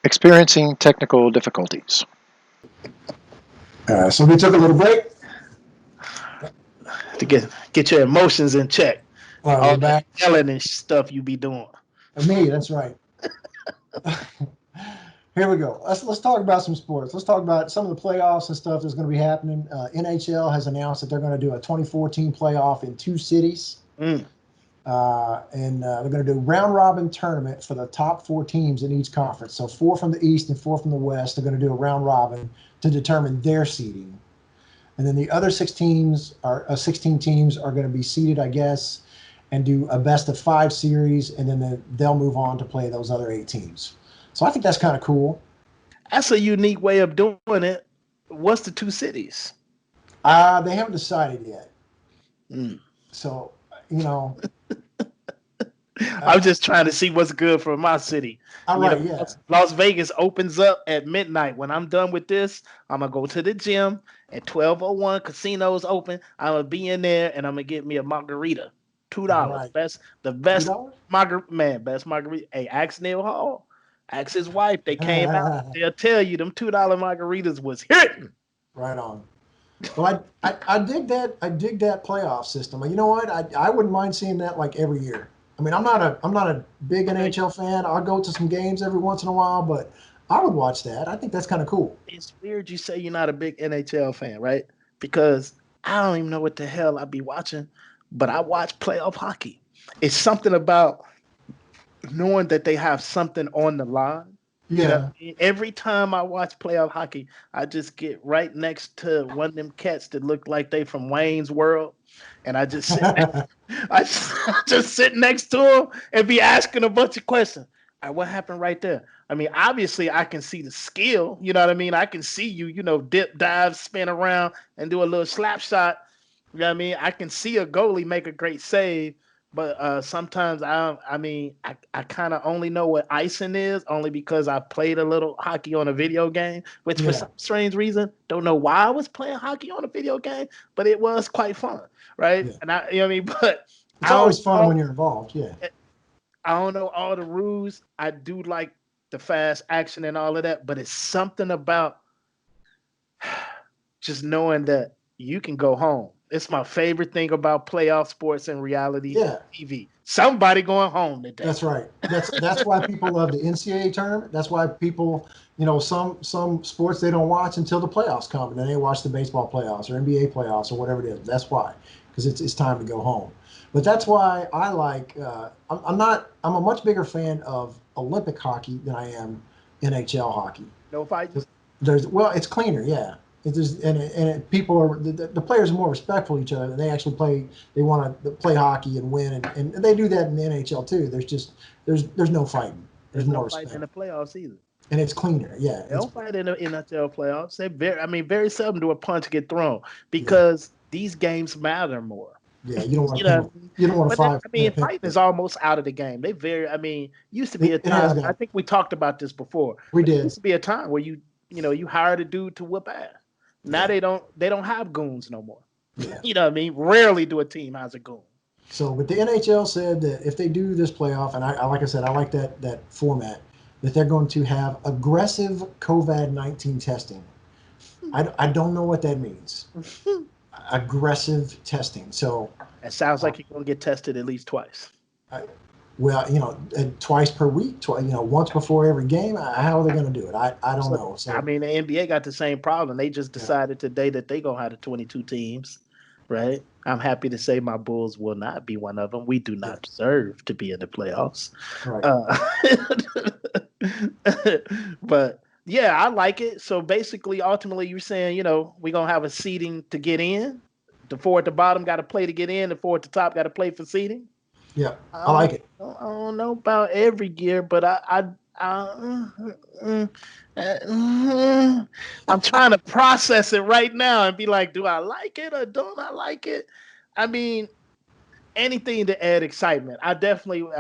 Speaker 3: Experiencing technical difficulties.
Speaker 1: So we took a little break.
Speaker 2: To get your emotions in check.
Speaker 1: We're
Speaker 2: All that
Speaker 1: back.
Speaker 2: yelling and stuff you be doing.
Speaker 1: Me, that's right. Here we go. Let's talk about some sports. Let's talk about some of the playoffs and stuff that's going to be happening. NHL has announced that they're going to do a 2014 playoff in 2 cities,
Speaker 2: Mm.
Speaker 1: and they're going to do round robin tournament for the top 4 teams in each conference. So 4 from the East and 4 from the West. They're going to do a round robin to determine their seeding, and then the other 16 teams are going to be seeded, I guess, and do a best of 5 series, and then they'll move on to play those other 8 teams. So I think that's kind of cool.
Speaker 2: That's a unique way of doing it. What's the 2 cities?
Speaker 1: They haven't decided yet.
Speaker 2: Mm.
Speaker 1: So, you know,
Speaker 2: I'm
Speaker 1: uh,
Speaker 2: just trying to see what's good for my city.
Speaker 1: all
Speaker 2: You know,
Speaker 1: right, yeah.
Speaker 2: Las Vegas opens up at midnight. When I'm done with this, I'm gonna go to the gym at 12:01. Casinos open. I'm gonna be in there and I'm gonna get me a margarita. two
Speaker 1: All
Speaker 2: dollars.
Speaker 1: right.
Speaker 2: The best
Speaker 1: $2?
Speaker 2: best margarita. Hey, ask Neil Hall. Ask his wife. They came out. They'll tell you them $2 margaritas was hitting.
Speaker 1: Right on. Well, I dig that. I dig that playoff system. You know what? I wouldn't mind seeing that like every year. I mean, I'm not a big NHL fan. I'll go to some games every once in a while, but I would watch that. I think that's kind of cool.
Speaker 2: It's weird you say you're not a big NHL fan, right? Because I don't even know what the hell I be watching, but I watch playoff hockey. It's something about knowing that they have something on the line. You know, what
Speaker 1: Yeah.
Speaker 2: I mean? Every time I watch playoff hockey, I just get right next to one of them cats that look like they from Wayne's World, and I just sit, I just, just sit next to him and be asking a bunch of questions. All right, what happened right there? I mean, obviously, I can see the skill. You know what I mean? I can see you, dip, dive, spin around, and do a little slap shot. You know what I mean? I can see a goalie make a great save, but sometimes I kind of only know what icing is only because I played a little hockey on a video game, which for
Speaker 1: Yeah.
Speaker 2: some strange reason don't know why I was playing hockey on a video game, but it was quite fun, right?
Speaker 1: Yeah.
Speaker 2: And I, you know what I mean, but
Speaker 1: It's
Speaker 2: I don't
Speaker 1: always fun
Speaker 2: know,
Speaker 1: when you're involved. Yeah.
Speaker 2: I don't know all the rules. I do like the fast action and all of that, but it's something about just knowing that you can go home. It's my favorite thing about playoff sports and reality
Speaker 1: Yeah.
Speaker 2: TV. Somebody going home today.
Speaker 1: That's right. That's why people love the NCAA tournament. That's why people, some sports they don't watch until the playoffs come, and then they watch the baseball playoffs or NBA playoffs or whatever it is. That's why, because it's time to go home. But that's why I like. I'm not. I'm a much bigger fan of Olympic hockey than I am NHL hockey.
Speaker 2: No fighting.
Speaker 1: It's cleaner, yeah. It's just, people are the players are more respectful of each other, and they actually play. They want to play hockey and win, and they do that in the NHL too. There's no fighting. There's
Speaker 2: There's no
Speaker 1: more
Speaker 2: fighting in
Speaker 1: respect,
Speaker 2: the playoffs either.
Speaker 1: and it's cleaner. Yeah,
Speaker 2: They don't fight in the NFL playoffs. Very seldom do a punch get thrown
Speaker 1: yeah,
Speaker 2: because these games matter more.
Speaker 1: yeah. You don't want
Speaker 2: You
Speaker 1: to
Speaker 2: know what
Speaker 1: penalty.
Speaker 2: I mean?
Speaker 1: You don't want to
Speaker 2: But
Speaker 1: five minute
Speaker 2: fighting
Speaker 1: penalty.
Speaker 2: is almost out of the game. Used to be a
Speaker 1: It has
Speaker 2: time. I
Speaker 1: got.
Speaker 2: think we talked about this before,
Speaker 1: We
Speaker 2: but it
Speaker 1: did.
Speaker 2: used to be a time where you hired a dude to whoop ass. Now
Speaker 1: Yeah,
Speaker 2: they don't have goons no more.
Speaker 1: yeah.
Speaker 2: You know what I mean? Rarely do a team has a goon.
Speaker 1: So, but the NHL said that if they do this playoff, and like I said, I like that format, that they're going to have aggressive COVID-19 testing. I don't know what that means. aggressive testing. So
Speaker 2: It sounds
Speaker 1: uh,
Speaker 2: like you're gonna get tested at least twice.
Speaker 1: I, well, twice per week, once before every game. How are they going to do it? I don't
Speaker 2: So
Speaker 1: know.
Speaker 2: I
Speaker 1: So
Speaker 2: mean, the NBA got the same problem. They just
Speaker 1: yeah,
Speaker 2: decided today that they gonna have the 22 teams, right? I'm happy to say my Bulls will not be one of them. We do
Speaker 1: yeah,
Speaker 2: not deserve to be in the playoffs.
Speaker 1: right.
Speaker 2: Uh, but yeah, I like it. So basically, ultimately, you're saying, we're gonna have a seeding to get in. The four at the bottom got to play to get in. The four at the top got to play for seeding.
Speaker 1: Yeah,
Speaker 2: I
Speaker 1: I like
Speaker 2: don't,
Speaker 1: it.
Speaker 2: I don't know about every year, but I mm, I'm trying to process it right now and be like, do I like it or don't I like it? I mean, anything to add excitement. I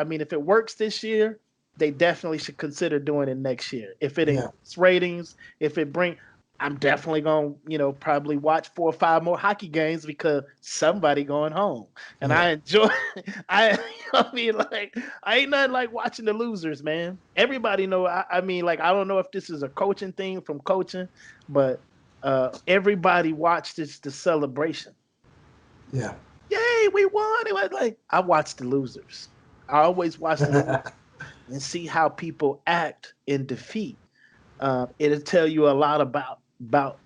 Speaker 2: mean, if it works this year, they definitely should consider doing it next year. If it
Speaker 1: Yeah,
Speaker 2: increases ratings, if it bring, I'm definitely gonna, probably watch 4 or 5 more hockey games because somebody going home, and
Speaker 1: yeah,
Speaker 2: I enjoy. I mean, like, I ain't nothing like watching the losers, man. Everybody know. I mean, like, I don't know if this is a coaching thing from coaching, but everybody watched the celebration.
Speaker 1: yeah.
Speaker 2: Yay, we won. It was like I watch the losers. I always watch the losers and see how people act in defeat. It'll tell you a lot about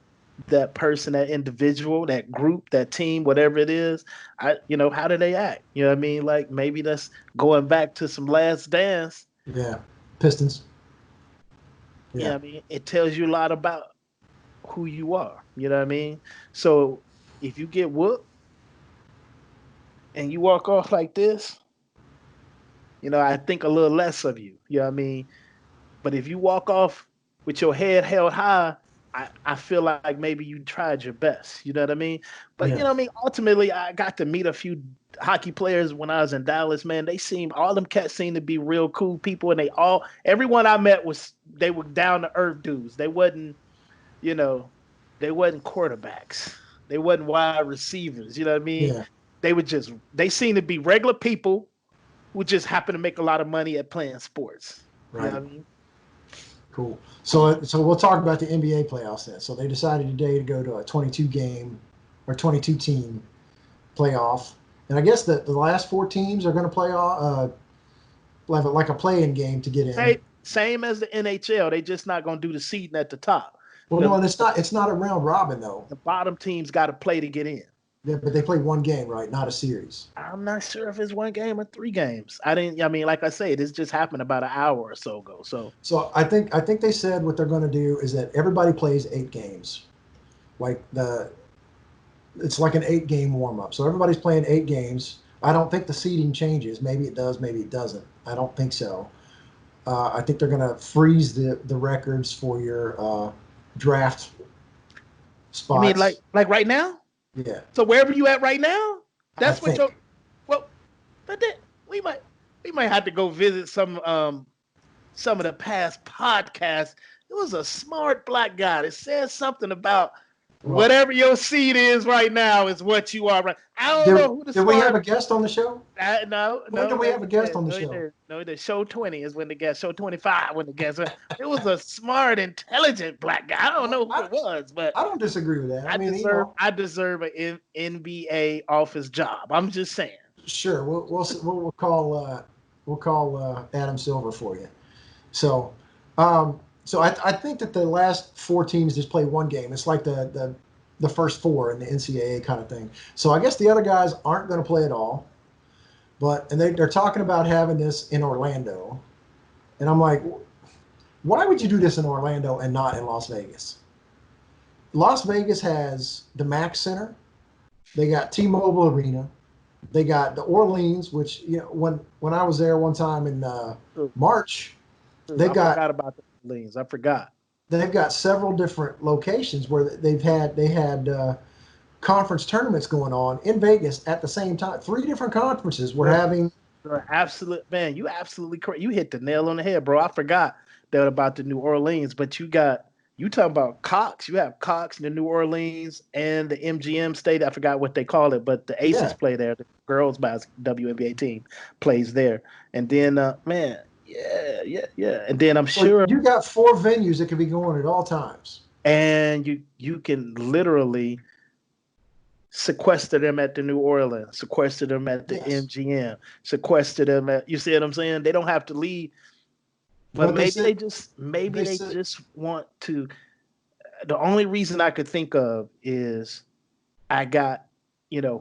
Speaker 2: that person, that individual, that group, that team, whatever it is. How do they act? You know what I mean? Like maybe that's going back to some Last Dance.
Speaker 1: Yeah, Pistons.
Speaker 2: You know
Speaker 1: Yeah,
Speaker 2: what I mean? It tells you a lot about who you are. You know what I mean? So if you get whooped and you walk off like this, I think a little less of you. You know what I mean? But if you walk off with your head held high, I feel like maybe you tried your best. You know what I mean? But you
Speaker 1: yeah,
Speaker 2: know what I mean? Ultimately, I got to meet a few hockey players when I was in Dallas, man. All them cats seemed to be real cool people. And everyone I met they were down to earth dudes. You know, they wasn't quarterbacks. They wasn't wide receivers. You know what I mean?
Speaker 1: yeah.
Speaker 2: They seemed to be regular people who just happen to make a lot of money at playing sports. You know
Speaker 1: Right.
Speaker 2: what I mean?
Speaker 1: Cool. So we'll talk about the NBA playoffs then. So they decided today to go to a 22 game or 22 team playoff, and I guess the last four teams are going to play like a play-in game to get in.
Speaker 2: Same as the NHL. They just not gonna do the seeding at the top.
Speaker 1: Well, no,
Speaker 2: The
Speaker 1: and it's not a round robin though.
Speaker 2: the bottom teams got to play to get in.
Speaker 1: Yeah, but they play one game, right? Not a series.
Speaker 2: I'm not sure if it's one game or 3 games. I didn't. I mean, like I say, this just happened about an hour or so ago. So
Speaker 1: So I think they said what they're going to do is that everybody plays 8 games. Like it's like an 8 game warm up. So everybody's playing 8 games. I don't think the seeding changes. Maybe it does. Maybe it doesn't. I don't think so. I think they're going to freeze the records for your draft
Speaker 2: you mean like
Speaker 1: spots.
Speaker 2: like right now?
Speaker 1: Yeah,
Speaker 2: So wherever you at right now,
Speaker 1: I
Speaker 2: that's what your
Speaker 1: think.
Speaker 2: well. But then we might have to go visit some of the past podcasts. It was a smart black guy that said something about
Speaker 1: Well,
Speaker 2: whatever your seed is right now is what you are right. I don't
Speaker 1: did,
Speaker 2: know who the
Speaker 1: did we have
Speaker 2: smart.
Speaker 1: a guest on the show?
Speaker 2: No,
Speaker 1: When
Speaker 2: no,
Speaker 1: did we
Speaker 2: no,
Speaker 1: have a guest on the
Speaker 2: no, he
Speaker 1: show?
Speaker 2: did. No, he did. Show 20 is when the guest. Show 25 when the guest. It was a smart, intelligent black guy. I don't
Speaker 1: Well,
Speaker 2: know who it was, but
Speaker 1: I don't disagree with that. I
Speaker 2: I
Speaker 1: mean,
Speaker 2: deserve. I deserve an NBA office job. I'm just saying.
Speaker 1: sure, we'll call Adam Silver for you. So, I think that the last four teams just play one game. It's like the first four in the NCAA kind of thing. So I guess the other guys aren't going to play at all. They're talking about having this in Orlando, and I'm like, why would you do this in Orlando and not in Las Vegas? Las Vegas has the Max Center. They got T-Mobile Arena. They got the Orleans, which when I was there one time in
Speaker 2: True,
Speaker 1: March,
Speaker 2: true.
Speaker 1: they've
Speaker 2: I
Speaker 1: got
Speaker 2: forgot about the Orleans. I forgot.
Speaker 1: they've got several different locations where they had conference tournaments going on in Vegas at the same time. Three different conferences were
Speaker 2: You're,
Speaker 1: having.
Speaker 2: you're absolute man. You absolutely correct. You hit the nail on the head, bro. I forgot that about the New Orleans, but you talking about Cox. You have Cox in the New Orleans and the MGM State. I forgot what they call it, but the Aces
Speaker 1: Yeah.
Speaker 2: play there. The girls' WNBA team plays there, and then man, yeah, yeah, yeah, and then I'm
Speaker 1: So
Speaker 2: sure,
Speaker 1: you got four venues that could be going at all times.
Speaker 2: and you can literally sequester them at the New Orleans, sequester them at the
Speaker 1: Yes.
Speaker 2: MGM, sequester them at. You see what I'm saying? They don't have to leave, but
Speaker 1: But
Speaker 2: maybe
Speaker 1: they
Speaker 2: they
Speaker 1: said
Speaker 2: just want to. The only reason I could think of is I got,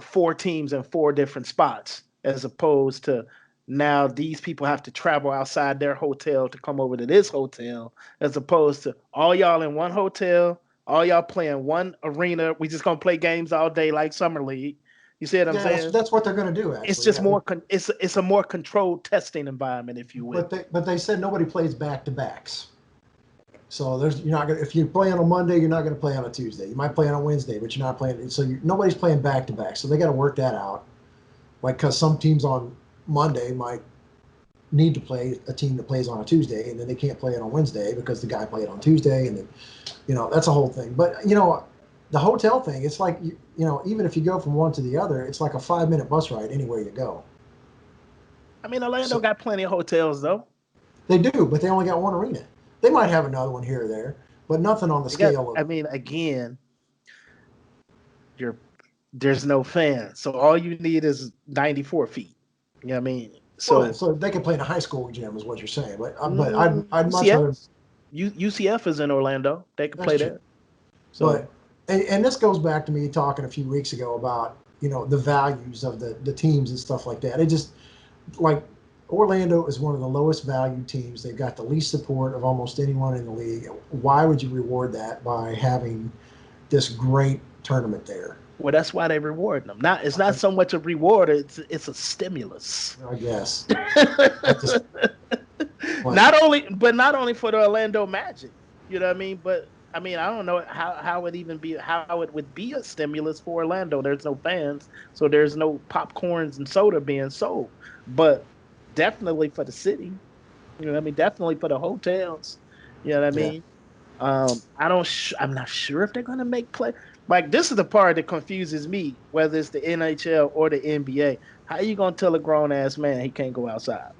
Speaker 2: 4 teams in 4 different spots, as opposed to now these people have to travel outside their hotel to come over to this hotel, as opposed to all y'all in one hotel, all y'all playing one arena. We just gonna play games all day like summer league. You see what I'm
Speaker 1: yeah,
Speaker 2: saying?
Speaker 1: that's what they're going to do
Speaker 2: It's
Speaker 1: actually.
Speaker 2: just
Speaker 1: Yeah,
Speaker 2: more. It's a more controlled testing environment, if you will.
Speaker 1: but they said nobody plays back to backs. So you're not gonna if you play on a Monday, you're not gonna play on a Tuesday. You might play on a Wednesday, but you're not playing. So nobody's playing back to back. So they got to work that out. Like because some teams on Monday might need to play a team that plays on a Tuesday, and then they can't play it on Wednesday because the guy played on Tuesday, and then that's a whole thing. But the hotel thing, it's like even if you go from one to the other, it's like a 5-minute bus ride anywhere you go.
Speaker 2: I mean, Orlando
Speaker 1: So
Speaker 2: got plenty of hotels though.
Speaker 1: they do, but they only got one arena. They might have another one here or there, but nothing on the
Speaker 2: They got.
Speaker 1: scale of.
Speaker 2: I mean, again, you're there's no fans, so all you need is 94 feet. You know what I mean?
Speaker 1: Well,
Speaker 2: So
Speaker 1: so they can play in a high school gym, is what you're saying. But I'd much
Speaker 2: UCF,
Speaker 1: rather.
Speaker 2: UCF is in Orlando. They can
Speaker 1: That's
Speaker 2: play
Speaker 1: true.
Speaker 2: there. So
Speaker 1: But and this goes back to me talking a few weeks ago about the values of the teams and stuff like that. It just like Orlando is one of the lowest value teams. They've got the least support of almost anyone in the league. Why would you reward that by having this great tournament there?
Speaker 2: well, that's why they reward them. Not it's not so much a reward; it's a stimulus.
Speaker 1: I guess. I just but
Speaker 2: Not only for the Orlando Magic. You know what I mean? But I mean, I don't know how it even be how it would be a stimulus for Orlando. There's no fans, so there's no popcorns and soda being sold. But definitely for the city. You know what I mean? Definitely for the hotels. You know what I
Speaker 1: yeah.
Speaker 2: mean? I'm not sure if they're gonna make play. Like this is the part that confuses me, whether it's the NHL or the NBA. How you gonna tell a grown ass man he can't go outside?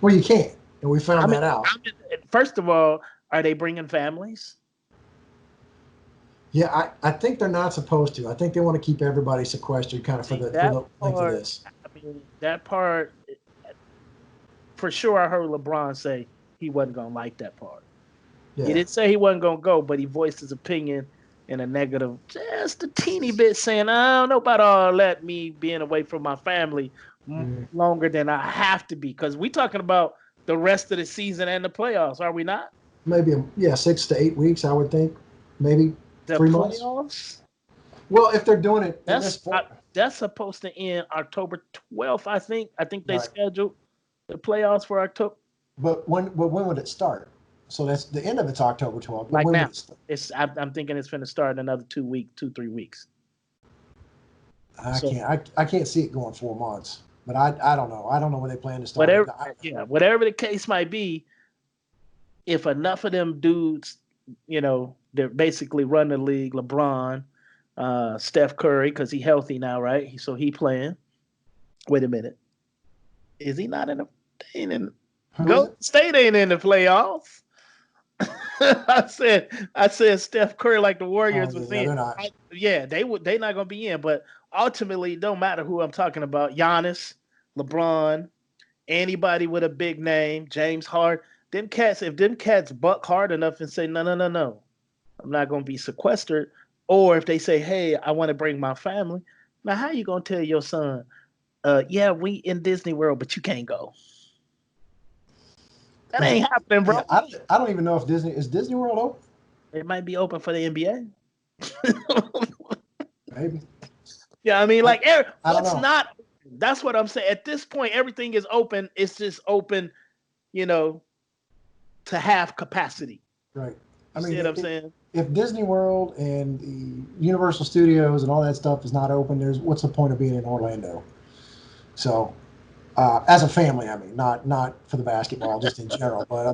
Speaker 1: Well, you can't, and we
Speaker 2: I
Speaker 1: found
Speaker 2: mean,
Speaker 1: that out.
Speaker 2: first of all, are they bringing families?
Speaker 1: Yeah, I think they're not supposed to. I think they want to keep everybody sequestered, kind of for
Speaker 2: See
Speaker 1: the
Speaker 2: that
Speaker 1: length of
Speaker 2: part.
Speaker 1: this.
Speaker 2: I mean, that part for sure. I heard LeBron say he wasn't gonna like that part. He
Speaker 1: Yeah.
Speaker 2: didn't say he wasn't gonna go, but he voiced his opinion in a negative, just a teeny bit, saying, "I don't know about all that. Me being away from my family
Speaker 1: Mm,
Speaker 2: longer than I have to be, because we talking about the rest of the season and the playoffs, are we not?
Speaker 1: maybe yeah, 6 to 8 weeks, I would think. Maybe
Speaker 2: The
Speaker 1: 3 months.
Speaker 2: playoffs.
Speaker 1: Well, if they're doing it in this
Speaker 2: That's
Speaker 1: form,
Speaker 2: that's supposed to end October 12th. I think. I think they
Speaker 1: right?
Speaker 2: scheduled the playoffs for October,
Speaker 1: But when would it start? So that's the end of it's October 12th. But
Speaker 2: like
Speaker 1: when
Speaker 2: now.
Speaker 1: would it start?
Speaker 2: I'm thinking it's going to start in another 2 weeks, 3 weeks.
Speaker 1: I
Speaker 2: So
Speaker 1: can't. I can't see it going 4 months. But I don't know. I don't know when they plan to start it.
Speaker 2: whatever, yeah, whatever the case might be, if enough of them dudes, they're basically run the league. LeBron, Steph Curry, because he healthy now, right? So he playing. Wait a minute, is he not in the? They ain't in,
Speaker 1: Who is
Speaker 2: Golden
Speaker 1: it?
Speaker 2: State ain't in the playoffs. I said Steph Curry like the
Speaker 1: Oh
Speaker 2: Warriors was
Speaker 1: yeah,
Speaker 2: in.
Speaker 1: they're not.
Speaker 2: Yeah, they not gonna be in, but ultimately it don't matter who I'm talking about. Giannis, LeBron, anybody with a big name, James Harden. Them cats, if them cats buck hard enough and say, no, no, no, no, I'm not gonna be sequestered, or if they say, hey, I want to bring my family, now how you gonna tell your son, yeah, we in Disney World, but you can't go? That
Speaker 1: Is it?
Speaker 2: ain't happening,
Speaker 1: Yeah,
Speaker 2: bro.
Speaker 1: I don't even know if Disney World open.
Speaker 2: It might be open for the NBA.
Speaker 1: Maybe.
Speaker 2: Yeah, I mean,
Speaker 1: I
Speaker 2: like,
Speaker 1: I don't
Speaker 2: what's
Speaker 1: know.
Speaker 2: not? That's what I'm saying. At this point, everything is open. It's just open, you know, to have capacity.
Speaker 1: Right. I
Speaker 2: You see
Speaker 1: mean,
Speaker 2: what I'm saying?
Speaker 1: if Disney World and the Universal Studios and all that stuff is not open, there's what's the point of being in Orlando? So, as a family, I mean, not for the basketball, just in general. But I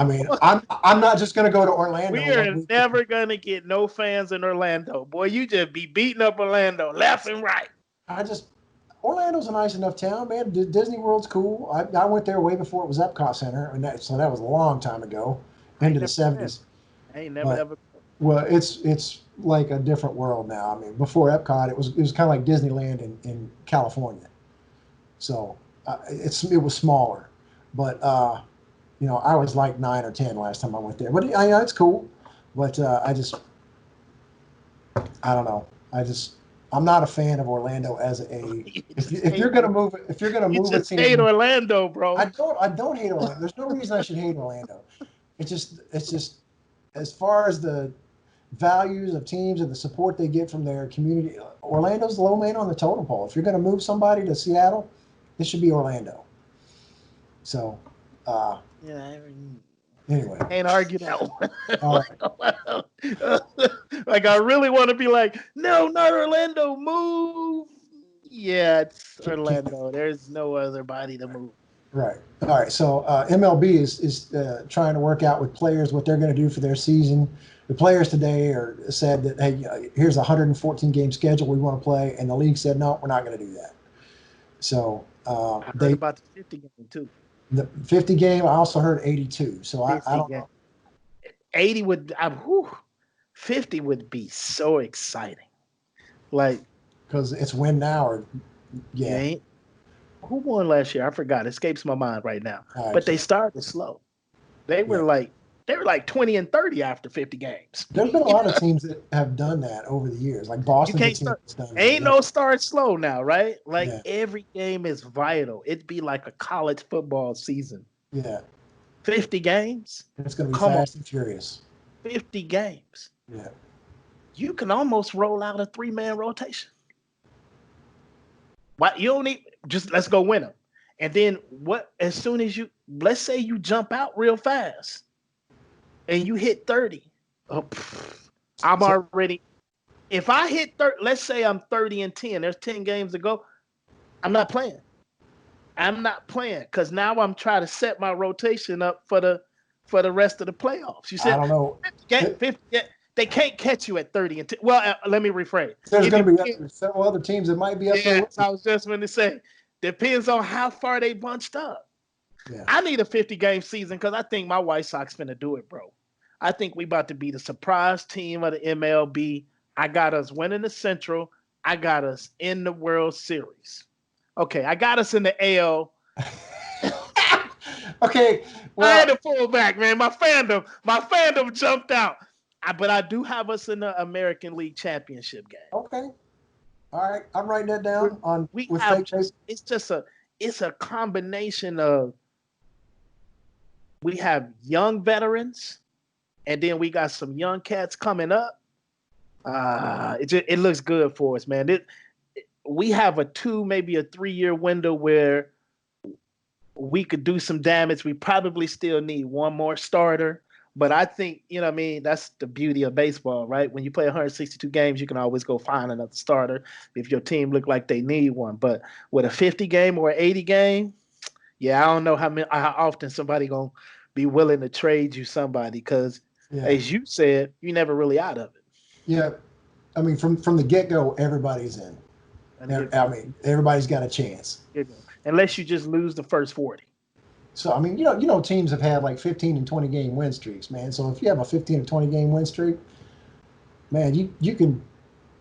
Speaker 1: mean, I'm not just going to go to Orlando
Speaker 2: We
Speaker 1: 1
Speaker 2: are
Speaker 1: week.
Speaker 2: never gonna get no fans in Orlando, boy. You just be beating up Orlando left and right.
Speaker 1: I just Orlando's a nice enough town, man. Disney World's cool. I went there way before it was Epcot Center, and so that was a long time ago,
Speaker 2: I ain't
Speaker 1: into the
Speaker 2: never been.
Speaker 1: '70s.
Speaker 2: I ain't never
Speaker 1: But
Speaker 2: ever.
Speaker 1: well, it's like a different world now. I mean, before Epcot, it was kind of like Disneyland in California. So it was smaller, but I was like 9 or 10 last time I went there. But it's cool. But I don't know. I'm not a fan of Orlando as a. If you're gonna move
Speaker 2: You
Speaker 1: a
Speaker 2: just hate
Speaker 1: team,
Speaker 2: Orlando, bro.
Speaker 1: I don't hate Orlando. There's no reason I should hate Orlando. It's just as far as the values of teams and the support they get from their community. Orlando's the low man on the totem pole. If you're going to move somebody to Seattle, it should be Orlando. So,
Speaker 2: Yeah, I mean,
Speaker 1: anyway,
Speaker 2: can't argue that one.
Speaker 1: all right.
Speaker 2: Like I really want to be like, no, not Orlando, move. Yeah, it's
Speaker 1: Can't,
Speaker 2: Orlando. There's no other body to move.
Speaker 1: right. All right. So MLB is trying to work out with players what they're going to do for their season. The players today said that, hey, here's a 114 game schedule we want to play, and the league said no, we're not going to do that. So
Speaker 2: I heard about the 50 game too.
Speaker 1: the 50 game. I also heard 82. So I
Speaker 2: 50
Speaker 1: don't
Speaker 2: game.
Speaker 1: know
Speaker 2: 80 would. 50 would be so exciting. Like
Speaker 1: because it's win now or
Speaker 2: you
Speaker 1: yeah.
Speaker 2: ain't. Who won last year? I forgot. It escapes my mind right now.
Speaker 1: All right,
Speaker 2: But
Speaker 1: so,
Speaker 2: they started slow. They were
Speaker 1: yeah.
Speaker 2: like 20 and 30 after 50 games.
Speaker 1: There's been a lot of teams that have done that over the years. Like
Speaker 2: You
Speaker 1: Boston's a
Speaker 2: can't
Speaker 1: team
Speaker 2: start.
Speaker 1: that's done that.
Speaker 2: Ain't no start slow now, right? Like
Speaker 1: Yeah,
Speaker 2: every game is vital. It'd be like a college football season.
Speaker 1: yeah.
Speaker 2: 50 games?
Speaker 1: It's going to be
Speaker 2: Come on,
Speaker 1: fast and furious.
Speaker 2: 50 games.
Speaker 1: Yeah.
Speaker 2: You can almost roll out a 3-man rotation. Why you don't need just let's go win them. And then what as soon as let's say you jump out real fast and you hit 30. Oh, I'm
Speaker 1: So,
Speaker 2: already if I hit 30, let's say I'm 30 and 10, there's 10 games to go. I'm not playing. I'm not playing because now I'm trying to set my rotation up for the rest of the playoffs. You
Speaker 1: I
Speaker 2: said
Speaker 1: don't know.
Speaker 2: 50, they can't catch you at 30 and 10. Well, let me rephrase.
Speaker 1: There's
Speaker 2: It
Speaker 1: going to be
Speaker 2: depends.
Speaker 1: several other teams that might be up there with
Speaker 2: Yes, I was just going to say, depends on how far they bunched up.
Speaker 1: you. Yeah.
Speaker 2: I need a 50 game season because I think my White Sox finna do it, bro. I think we about to be the surprise team of the MLB. I got us winning the Central. I got us in the World Series. Okay, I got us in the AL.
Speaker 1: Okay.
Speaker 2: I had
Speaker 1: Well,
Speaker 2: to pull back, man. My fandom jumped out. But I do have us in the American League Championship game.
Speaker 1: okay. All right. I'm writing that down on
Speaker 2: We
Speaker 1: with
Speaker 2: have
Speaker 1: fake face.
Speaker 2: it's a combination of we have young veterans and then we got some young cats coming up. It looks good for us, man. We have maybe a 3-year window where we could do some damage. We probably still need one more starter, but I think what I mean. That's the beauty of baseball, right? When you play 162 games, you can always go find another starter if your team look like they need one. But with a 50 game or 80 game, yeah, I don't know how often somebody gonna be willing to trade you somebody because,
Speaker 1: Yeah.
Speaker 2: as you said, you never really out of it.
Speaker 1: Yeah. I mean, from the get go, everybody's in. I mean, everybody's got a chance.
Speaker 2: Unless you just lose the first 40.
Speaker 1: So I mean, teams have had like 15 and 20 game win streaks, man. So if you have a 15 and 20 game win streak, man, you can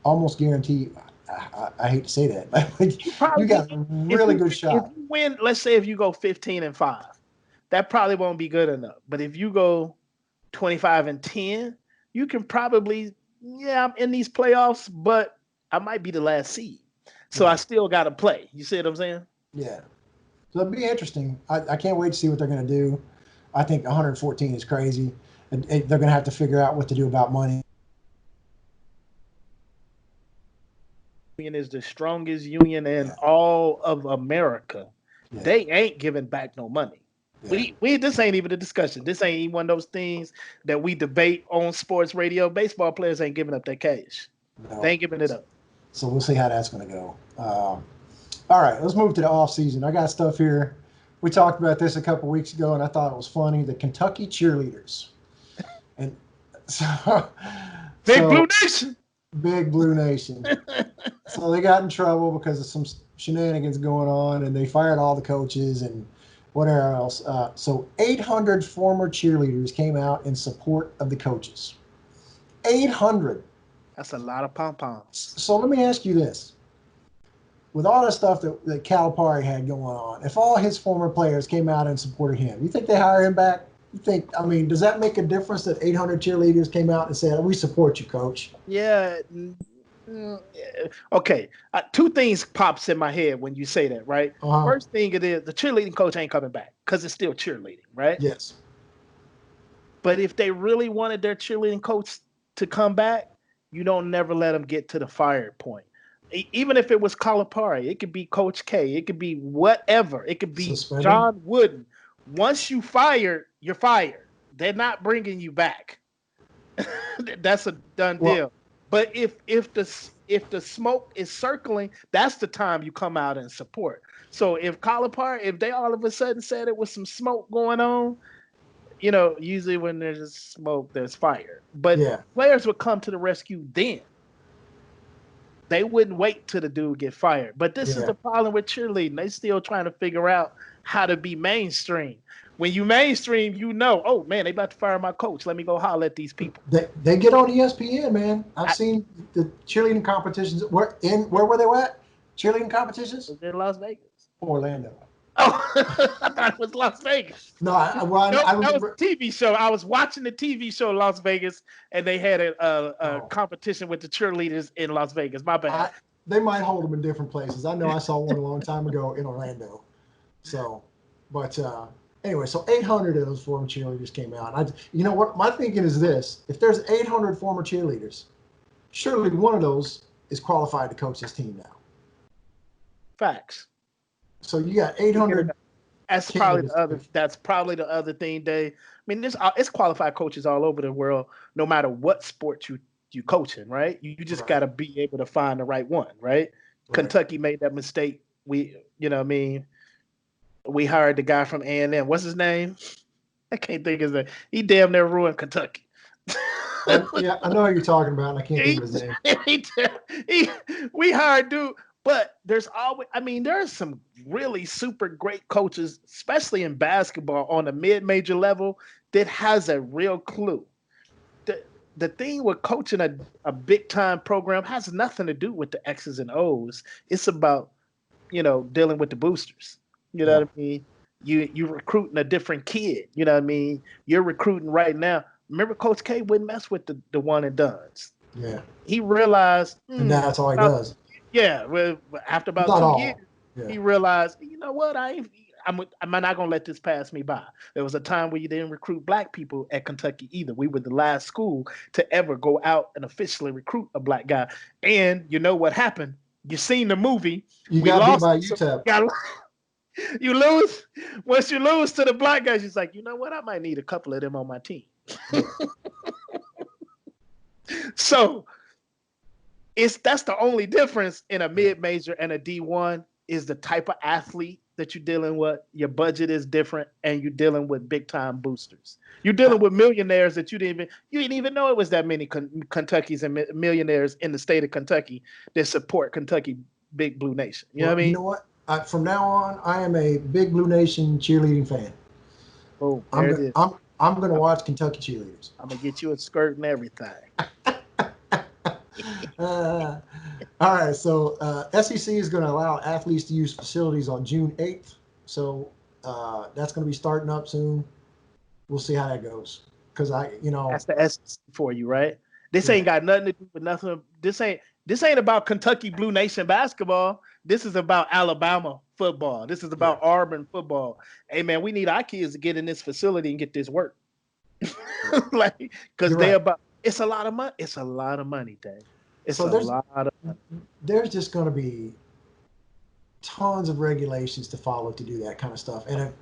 Speaker 1: almost guarantee. I hate to say that, but you got a really good shot.
Speaker 2: If you win, let's say if you go 15 and 5, that probably won't be good enough. But if you go 25 and 10, you can probably, I'm in these playoffs, but I might be the last seed. So I still got to play. You see what I'm saying?
Speaker 1: Yeah. So it'll be interesting. I can't wait to see what they're going to do. I think 114 is crazy. They're going to have to figure out what to do about money.
Speaker 2: Union is the strongest union in all of America.
Speaker 1: Yeah.
Speaker 2: They ain't giving back no money. Yeah. We this ain't even a discussion. This ain't even one of those things that we debate on sports radio. Baseball players ain't giving up their cash. No. They ain't giving it up.
Speaker 1: So we'll see how that's going to go. All right, let's move to the off season. I got stuff here. We talked about this a couple weeks ago, and I thought it was funny. The Kentucky cheerleaders, and
Speaker 2: Big Blue Nation.
Speaker 1: Big Blue Nation. So they got in trouble because of some shenanigans going on, and they fired all the coaches and whatever else. So 800 former cheerleaders came out in support of the coaches. 800.
Speaker 2: That's a lot of pom poms.
Speaker 1: So let me ask you this: with all the stuff that Calipari had going on, if all his former players came out and supported him, you think they hire him back? You think? I mean, does that make a difference that 800 cheerleaders came out and said, "We support you, coach"?
Speaker 2: Yeah. Yeah. Okay. Two things pops in my head when you say that, right?
Speaker 1: Uh-huh.
Speaker 2: First thing it is the cheerleading coach ain't coming back because it's still cheerleading, right?
Speaker 1: Yes.
Speaker 2: But if they really wanted their cheerleading coach to come back, you don't never let them get to the fire point. Even if it was Calipari, it could be Coach K, it could be whatever, it could be
Speaker 1: Suspended.
Speaker 2: John Wooden. Once you fired, you're fired. They're not bringing you back. That's a done
Speaker 1: Well,
Speaker 2: deal. But if the smoke is circling, that's the time you come out and support. So if Calipari, if they all of a sudden said it was some smoke going on, usually when there's smoke, there's fire. But
Speaker 1: yeah,
Speaker 2: players would come to the rescue then. They wouldn't wait till the dude get fired. But this is
Speaker 1: yeah.
Speaker 2: the problem with cheerleading. They still trying to figure out how to be mainstream. When you mainstream, oh man, they about to fire my coach. Let me go holler at these people.
Speaker 1: They get on ESPN, man. I've
Speaker 2: I
Speaker 1: seen the cheerleading competitions. Where were they at? Cheerleading competitions?
Speaker 2: was in Las Vegas.
Speaker 1: Orlando.
Speaker 2: Oh, I thought it was Las Vegas.
Speaker 1: No, I
Speaker 2: Nope, that was
Speaker 1: remember.
Speaker 2: a TV show. I was watching the TV show Las Vegas, and they had a
Speaker 1: Oh,
Speaker 2: competition with the cheerleaders in Las Vegas. My bad.
Speaker 1: I they might hold them in different places. I know I saw one a long time ago in Orlando. So, but anyway, so 800 of those former cheerleaders came out. You know what? My thinking is this: if there's 800 former cheerleaders, surely one of those is qualified to coach this team now.
Speaker 2: Facts.
Speaker 1: So you got 800
Speaker 2: That's probably the
Speaker 1: candidates.
Speaker 2: other. That's probably the other thing. I mean, it's qualified coaches all over the world, no matter what sport you coaching, right? You just got
Speaker 1: Right,
Speaker 2: to be able to find the right one, right?
Speaker 1: right.
Speaker 2: Kentucky made that mistake. What I mean, we hired the guy from A&M. What's his name? I can't think of his name. He damn near ruined Kentucky.
Speaker 1: Yeah, I know who you're talking about, and I can't think
Speaker 2: he,
Speaker 1: of his name.
Speaker 2: he, he, we hired dude, but there's always, I mean, there are some really super great coaches, especially in basketball on the mid-major level, that has a real clue. The, the thing with coaching a big time program has nothing to do with the X's and O's. It's about, dealing with the boosters. You know
Speaker 1: Yeah,
Speaker 2: what I mean? You recruiting a different kid. You know what I mean? You're recruiting right now. Remember, Coach K wouldn't mess with the one and dones.
Speaker 1: yeah.
Speaker 2: He realized,
Speaker 1: And that's all he
Speaker 2: about
Speaker 1: does.
Speaker 2: yeah, well, after about
Speaker 1: Not
Speaker 2: 2 years,
Speaker 1: all. Yeah.
Speaker 2: he realized, you know what, I'm not gonna let this pass me by. There was a time where you didn't recruit black people at Kentucky either. We were the last school to ever go out and officially recruit a black guy. And you know what happened? You seen the movie.
Speaker 1: You
Speaker 2: We
Speaker 1: got beat
Speaker 2: lost.
Speaker 1: by
Speaker 2: So
Speaker 1: UTEP.
Speaker 2: you lose. Once you lose to the black guys, she's like, you know what? I might need a couple of them on my team.
Speaker 1: Yeah.
Speaker 2: So that's the only difference in a mid-major and a D1 is the type of athlete that you're dealing with. Your budget is different, and you're dealing with big-time boosters. You're dealing with millionaires that you didn't even know it was that many Kentuckies and millionaires in the state of Kentucky that support Kentucky Big Blue Nation. You know what
Speaker 1: Well,
Speaker 2: I
Speaker 1: you
Speaker 2: mean?
Speaker 1: know what? From now on, I am a big Blue Nation cheerleading fan.
Speaker 2: Oh, there
Speaker 1: I'm
Speaker 2: it
Speaker 1: go-
Speaker 2: is.
Speaker 1: I'm I'm going to watch Kentucky cheerleaders.
Speaker 2: I'm gonna get you a skirt and everything.
Speaker 1: Uh, all right, so SEC is going to allow athletes to use facilities on June 8th. So that's going to be starting up soon. We'll see how that goes. Because
Speaker 2: That's the essence for you, right? This
Speaker 1: yeah,
Speaker 2: ain't got nothing to do with nothing. This ain't about Kentucky Blue Nation basketball. This is about Alabama football. This is
Speaker 1: yeah.
Speaker 2: about Auburn football. Hey man, we need our kids to get in this facility and get this work. Like, because
Speaker 1: You're right.
Speaker 2: it's a lot of money. It's a lot of money, Dave. It's
Speaker 1: So
Speaker 2: a lot of money.
Speaker 1: there's just going to be tons of regulations to follow to do that kind of stuff. And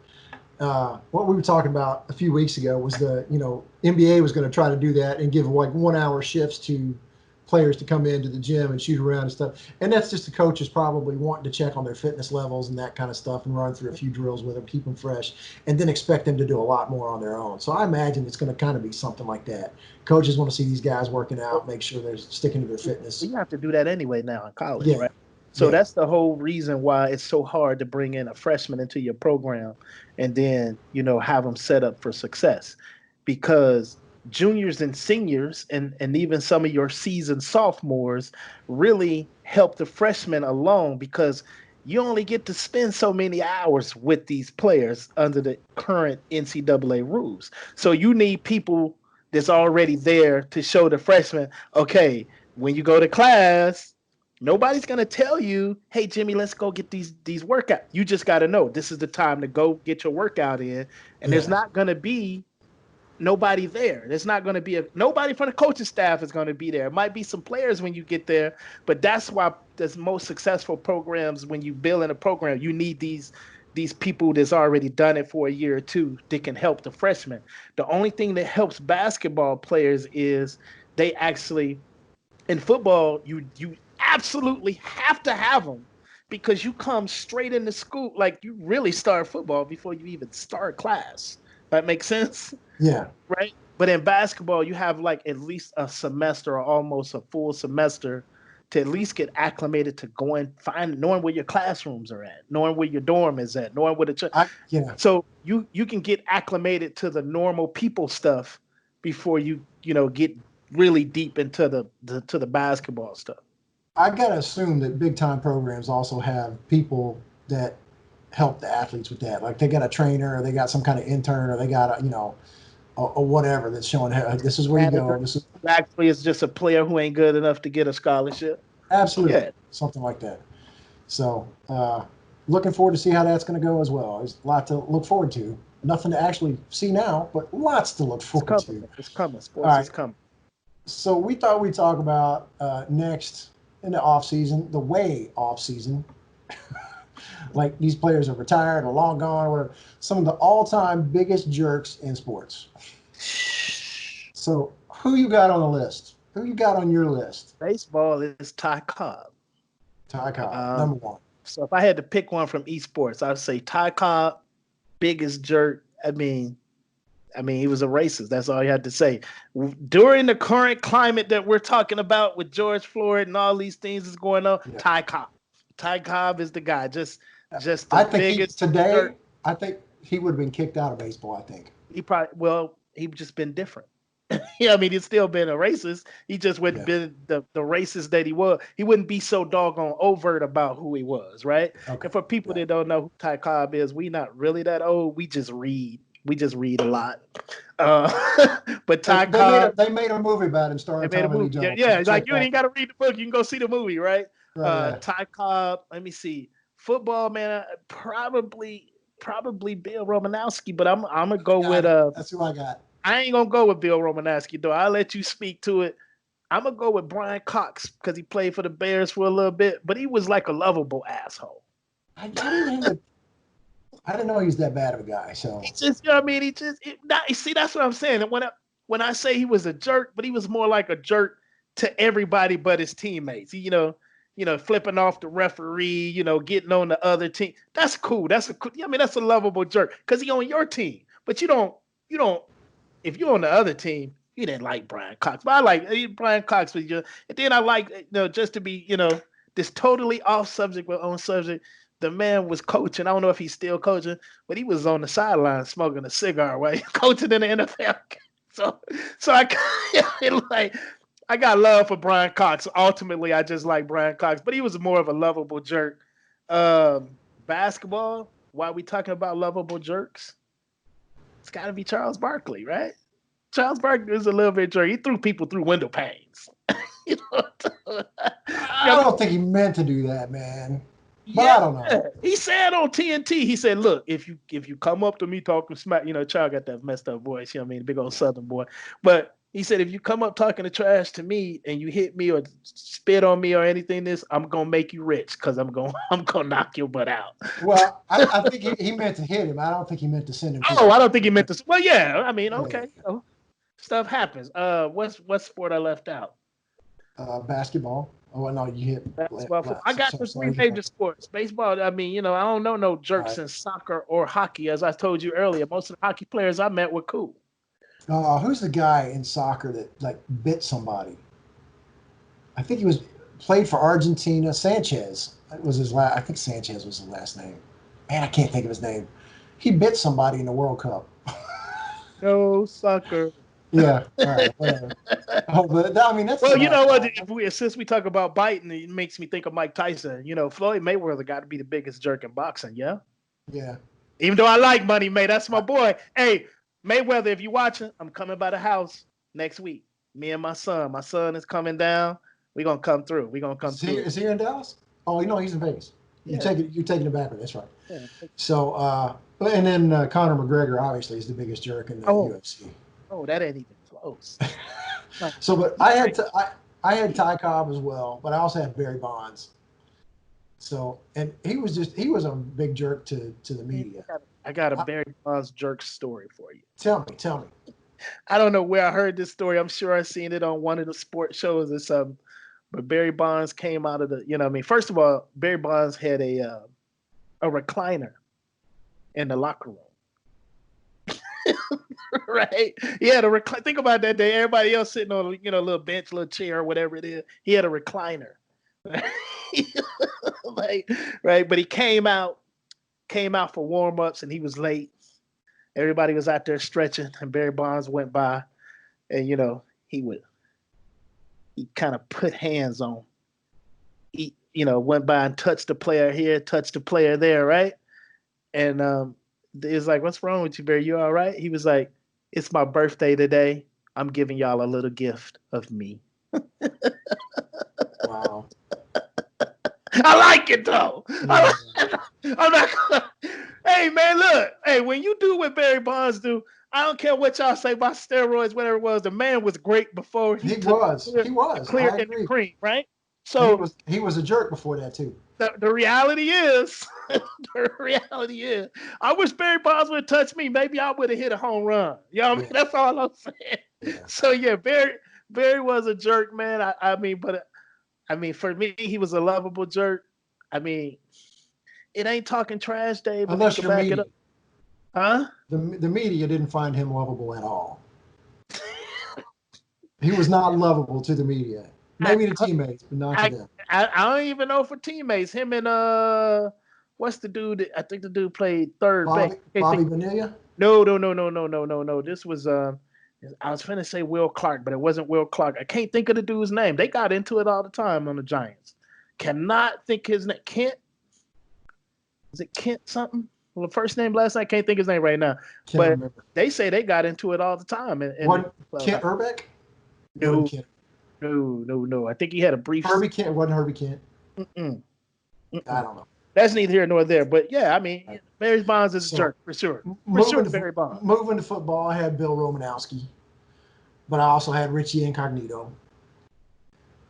Speaker 1: what we were talking about a few weeks ago was NBA was going to try to do that and give like 1 hour shifts to players to come into the gym and shoot around and stuff. And that's just the coaches probably wanting to check on their fitness levels and that kind of stuff and run through a few drills with them, keep them fresh, and then expect them to do a lot more on their own. So I imagine it's going to kind of be something like that. Coaches want to see these guys working out, make sure they're sticking to their fitness.
Speaker 2: You have to do that anyway now in college,
Speaker 1: Yeah,
Speaker 2: right? So
Speaker 1: yeah,
Speaker 2: that's the whole reason why it's so hard to bring in a freshman into your program and then, have them set up for success because juniors and seniors and even some of your seasoned sophomores really help the freshmen along because you only get to spend so many hours with these players under the current NCAA rules. So you need people that's already there to show the freshmen, okay, when you go to class, nobody's gonna tell you, hey Jimmy, let's go get these workouts. You just gotta know this is the time to go get your workout in. And there's
Speaker 1: Yeah.
Speaker 2: not gonna be nobody there. There's not going to be nobody from the coaching staff is going to be there. It might be some players when you get there, but that's why there's most successful programs when you build in a program, you need these people that's already done it for a year or two that can help the freshmen. The only thing that helps basketball players is they actually in football you absolutely have to have them because you come straight into school like you really start football before you even start class. That makes sense?
Speaker 1: Yeah.
Speaker 2: Right? But in basketball, you have like at least a semester or almost a full semester to at least get acclimated to going find knowing where your classrooms are at, knowing where your dorm is at, knowing where
Speaker 1: Yeah.
Speaker 2: so you can get acclimated to the normal people stuff before you get really deep into the basketball stuff.
Speaker 1: I gotta assume that big time programs also have people that help the athletes with that. Like they got a trainer, or they got some kind of intern, or they got a whatever that's showing hey, this is where you go.
Speaker 2: Manager
Speaker 1: This is
Speaker 2: who actually is just a player who ain't good enough to get a scholarship.
Speaker 1: absolutely
Speaker 2: Yeah,
Speaker 1: something like that. So looking forward to see how that's going to go as well. There's a lot to look forward to. Nothing to actually see now, but lots to look
Speaker 2: it's
Speaker 1: forward
Speaker 2: coming.
Speaker 1: to.
Speaker 2: It's coming.
Speaker 1: All
Speaker 2: Sports is
Speaker 1: right.
Speaker 2: coming.
Speaker 1: So we thought we'd talk about next in the off season, the way off season. Like these players are retired or long gone or whatever. Some of the all-time biggest jerks in sports. So who you got on the list? Who you got on your list?
Speaker 2: Baseball is Ty Cobb.
Speaker 1: Ty Cobb,
Speaker 2: Um,
Speaker 1: number one.
Speaker 2: so if I had to pick one from esports, I'd say Ty Cobb, biggest jerk. I mean, he was a racist. That's all you had to say. During the current climate that we're talking about with George Floyd and all these things that's going on,
Speaker 1: Yeah.
Speaker 2: Ty Cobb. Ty Cobb is the guy. Just the
Speaker 1: I think he
Speaker 2: biggest
Speaker 1: today.
Speaker 2: jerk.
Speaker 1: I think he would have been kicked out of baseball. I think.
Speaker 2: He just been different. Yeah, I mean, he's still been a racist. He just wouldn't
Speaker 1: Yeah.
Speaker 2: been the racist that he was. He wouldn't be so doggone overt about who he was, right?
Speaker 1: Okay.
Speaker 2: And for people
Speaker 1: Yeah.
Speaker 2: that don't know who Ty Cobb is, we not really that old. We just read. We just read a lot. But
Speaker 1: They,
Speaker 2: Ty
Speaker 1: they made
Speaker 2: Cobb,
Speaker 1: a they made a movie about him
Speaker 2: they
Speaker 1: starring
Speaker 2: made a
Speaker 1: Tommy Lee
Speaker 2: movie. Yeah,
Speaker 1: Jones. You
Speaker 2: yeah.
Speaker 1: should
Speaker 2: Like
Speaker 1: check
Speaker 2: you ain't
Speaker 1: that.
Speaker 2: even got to read the book. You can go see the movie, right?
Speaker 1: Right. Yeah.
Speaker 2: Ty Cobb. Let me see. Football man, probably Bill Romanowski, but I'm gonna go
Speaker 1: Got
Speaker 2: with
Speaker 1: it. That's who I got.
Speaker 2: I ain't gonna go with Bill Romanowski though. I'll let you speak to it. I'm gonna go with Brian Cox because he played for the Bears for a little bit, but he was like a lovable asshole.
Speaker 1: I didn't know he was that bad of a guy. So
Speaker 2: He just, you know what I mean? See, that's what I'm saying. And when I say he was a jerk, but he was more like a jerk to everybody but his teammates. Flipping off the referee, getting on the other team. That's cool. That's a lovable jerk because he on your team. But you don't. If you're on the other team, you didn't like Brian Cox. But I like Brian Cox was just, and then I like, just to be, this totally off subject but on subject. The man was coaching. I don't know if he's still coaching, but he was on the sideline smoking a cigar while he's coaching in the NFL. So, so like, I got love for Brian Cox. Ultimately, I just like Brian Cox, but he was more of a lovable jerk. Basketball. Why are we talking about lovable jerks? It's got to be Charles Barkley, right? Charles Barkley is a little bit jerk. He threw people through window panes. you know,
Speaker 1: I don't think he meant to do that, man. But
Speaker 2: yeah,
Speaker 1: I don't know.
Speaker 2: he said on TNT, he said, "Look, if you come up to me talking smack, Charles got that messed up voice, big old Southern boy, but." He said, if you come up talking to trash to me and you hit me or spit on me or anything, I'm gonna make you rich because I'm gonna knock your butt out.
Speaker 1: Well, I think he meant to hit him. I don't think he meant to send him to
Speaker 2: Oh,
Speaker 1: him.
Speaker 2: I don't think he meant to. Well, yeah, I mean,
Speaker 1: Yeah,
Speaker 2: okay, stuff happens. What sport I left out?
Speaker 1: basketball. Oh no, you hit
Speaker 2: Basketball, football. I
Speaker 1: last.
Speaker 2: got
Speaker 1: So
Speaker 2: the three
Speaker 1: sorry.
Speaker 2: major sports. Baseball. I mean, I don't know no
Speaker 1: All
Speaker 2: jerks
Speaker 1: right.
Speaker 2: in soccer or hockey. As I told you earlier, most of the hockey players I met were cool.
Speaker 1: Who's the guy in soccer that like bit somebody? I think he was played for Argentina. Sanchez was his last. I think Sanchez was his last name. Man, I can't think of his name. He bit somebody in the World Cup.
Speaker 2: No soccer.
Speaker 1: Yeah. All right. Whatever. Oh, but I mean, that's
Speaker 2: Well, you know what?
Speaker 1: SmackDown.
Speaker 2: Since we talk about biting, it makes me think of Mike Tyson. Floyd Mayweather got to be the biggest jerk in boxing. Yeah.
Speaker 1: Yeah.
Speaker 2: Even though I like Money May, that's my boy. Hey, Mayweather, if you're watching, I'm coming by the house next week. Me and my son. My son is coming down. We're gonna come through. We're gonna come through.
Speaker 1: Is he in Dallas? Oh, he's in Vegas.
Speaker 2: Yeah.
Speaker 1: You're taking it back. That's right.
Speaker 2: Yeah.
Speaker 1: So, and then Conor McGregor obviously is the biggest jerk in the
Speaker 2: Oh,
Speaker 1: UFC.
Speaker 2: oh, that ain't even close. Like,
Speaker 1: So, but I had Ty Cobb as well, but I also had Barry Bonds. So, and he was a big jerk to the media.
Speaker 2: I got a Barry Bonds jerk story for you.
Speaker 1: Tell me.
Speaker 2: I don't know where I heard this story. I'm sure I seen it on one of the sports shows or something. But Barry Bonds came out of the, what I mean, first of all, Barry Bonds had a recliner in the locker room. Right? He had a recliner. Think about that day. Everybody else sitting on, a little bench, little chair, or whatever it is. He had a recliner. Like, right? But he came out for warm-ups and he was late. Everybody was out there stretching, and Barry Bonds went by, and he kind of put hands on. He went by and touched the player here, touched the player there, right? And it was like, "What's wrong with you, Barry? You all right?" He was like, "It's my birthday today. I'm giving y'all a little gift of me."
Speaker 1: Wow.
Speaker 2: I like it though.
Speaker 1: Yeah.
Speaker 2: I'm not gonna. Hey man, look. Hey, when you do what Barry Bonds do, I don't care what y'all say about steroids, whatever it was. The man was great before he took
Speaker 1: He was.
Speaker 2: the clear
Speaker 1: I
Speaker 2: and the
Speaker 1: agree.
Speaker 2: cream, right?
Speaker 1: And
Speaker 2: So
Speaker 1: he was a jerk before that too.
Speaker 2: the reality is, I wish Barry Bonds would have touched me. Maybe I would have hit a home run. You know what I mean? That's all I'm saying.
Speaker 1: Yeah.
Speaker 2: So yeah, Barry was a jerk, man. I mean, for me, he was a lovable jerk. I mean, it ain't talking trash, Dave, but you
Speaker 1: Unless
Speaker 2: can
Speaker 1: you're
Speaker 2: back it
Speaker 1: media.
Speaker 2: up. Huh?
Speaker 1: The media didn't find him lovable at all. He was not lovable to the media. Maybe to teammates, but not to them.
Speaker 2: I don't even know for teammates. Him and what's the dude? I think the dude played third base.
Speaker 1: Bobby Bonilla?
Speaker 2: No. This was I was finna say Will Clark, but it wasn't Will Clark. I can't think of the dude's name. They got into it all the time on the Giants. Cannot think his name. Kent? Is it Kent something? Well, the first name, last name, I can't think his name right now. But remember. They say they got into it all the time.
Speaker 1: Kent Urbeck?
Speaker 2: No. I think he had a brief.
Speaker 1: Herbie Kent wasn't Herbie Kent. I don't know.
Speaker 2: That's neither here nor there. But yeah, I mean, Barry Bonds is a jerk for sure. Barry Bonds.
Speaker 1: Moving to football, I had Bill Romanowski, but I also had Richie Incognito.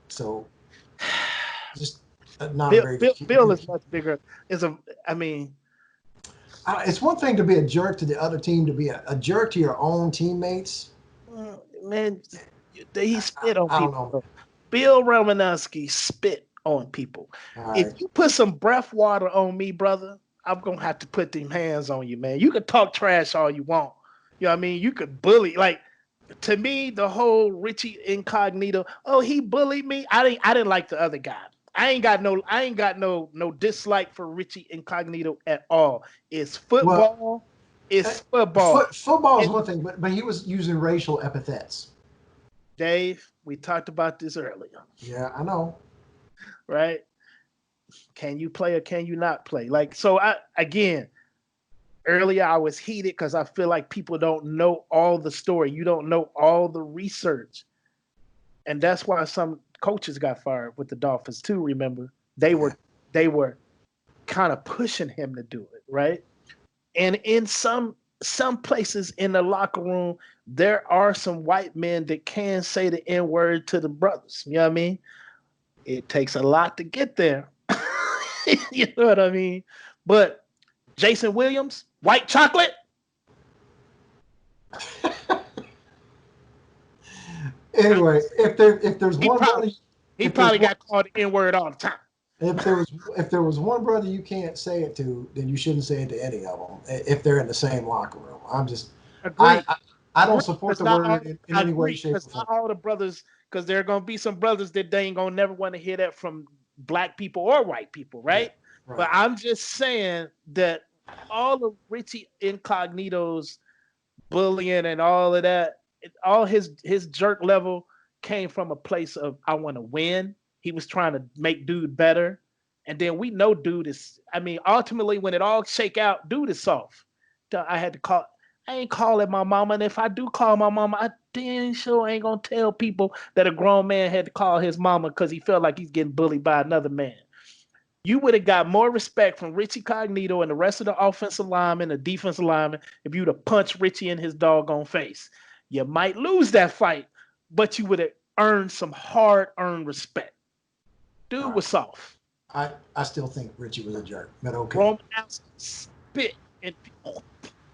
Speaker 1: So just not a very good.
Speaker 2: Bill is much bigger. It's
Speaker 1: one thing to be a jerk to the other team, to be a jerk to your own teammates.
Speaker 2: Man, he spit on people.
Speaker 1: I don't know.
Speaker 2: Bill Romanowski spit on people.
Speaker 1: Right.
Speaker 2: If you put some breath water on me, brother, I'm going to have to put them hands on you, man. You can talk trash all you want. You know what I mean? You could bully. Like, to me, the whole Richie Incognito, oh, he bullied me. I didn't like the other guy. I ain't got no dislike for Richie Incognito at all. It's football. Football.
Speaker 1: Football is one thing, but he was using racial epithets.
Speaker 2: Dave, we talked about this earlier.
Speaker 1: Yeah, I know.
Speaker 2: Right? Can you play or can you not play? Like, so earlier I was heated because I feel like people don't know all the story. You don't know all the research. And that's why some coaches got fired with the Dolphins too, remember? They were kind of pushing him to do it, right? And in some places in the locker room, there are some white men that can say the N-word to the brothers. You know what I mean? It takes a lot to get there. You know what I mean? But Jason Williams, white chocolate.
Speaker 1: Anyway, if there's one brother,
Speaker 2: he probably got called the N-word all the time.
Speaker 1: If there was one brother you can't say it to, then you shouldn't say it to any of them. If they're in the same locker room, I don't support the word in any way, shape, or form.
Speaker 2: Not all the brothers, because there are gonna be some brothers that they ain't gonna never want to hear that from black people or white people, right? Yeah, right. But I'm just saying that all of Richie Incognito's bullying and all of that, all his jerk level came from a place of I want to win. He was trying to make dude better. And then we know dude is, I mean, ultimately when it all shake out, dude is soft. I had to call, I ain't calling my mama. And if I do call my mama, I damn sure ain't gonna tell people that a grown man had to call his mama because he felt like he's getting bullied by another man. You would have got more respect from Richie Cognito and the rest of the offensive linemen, the defensive linemen, if you'd have punched Richie in his doggone face. You might lose that fight, but you would have earned some hard-earned respect. Dude was soft.
Speaker 1: I still think Richie was a jerk, but okay.
Speaker 2: Roman spit and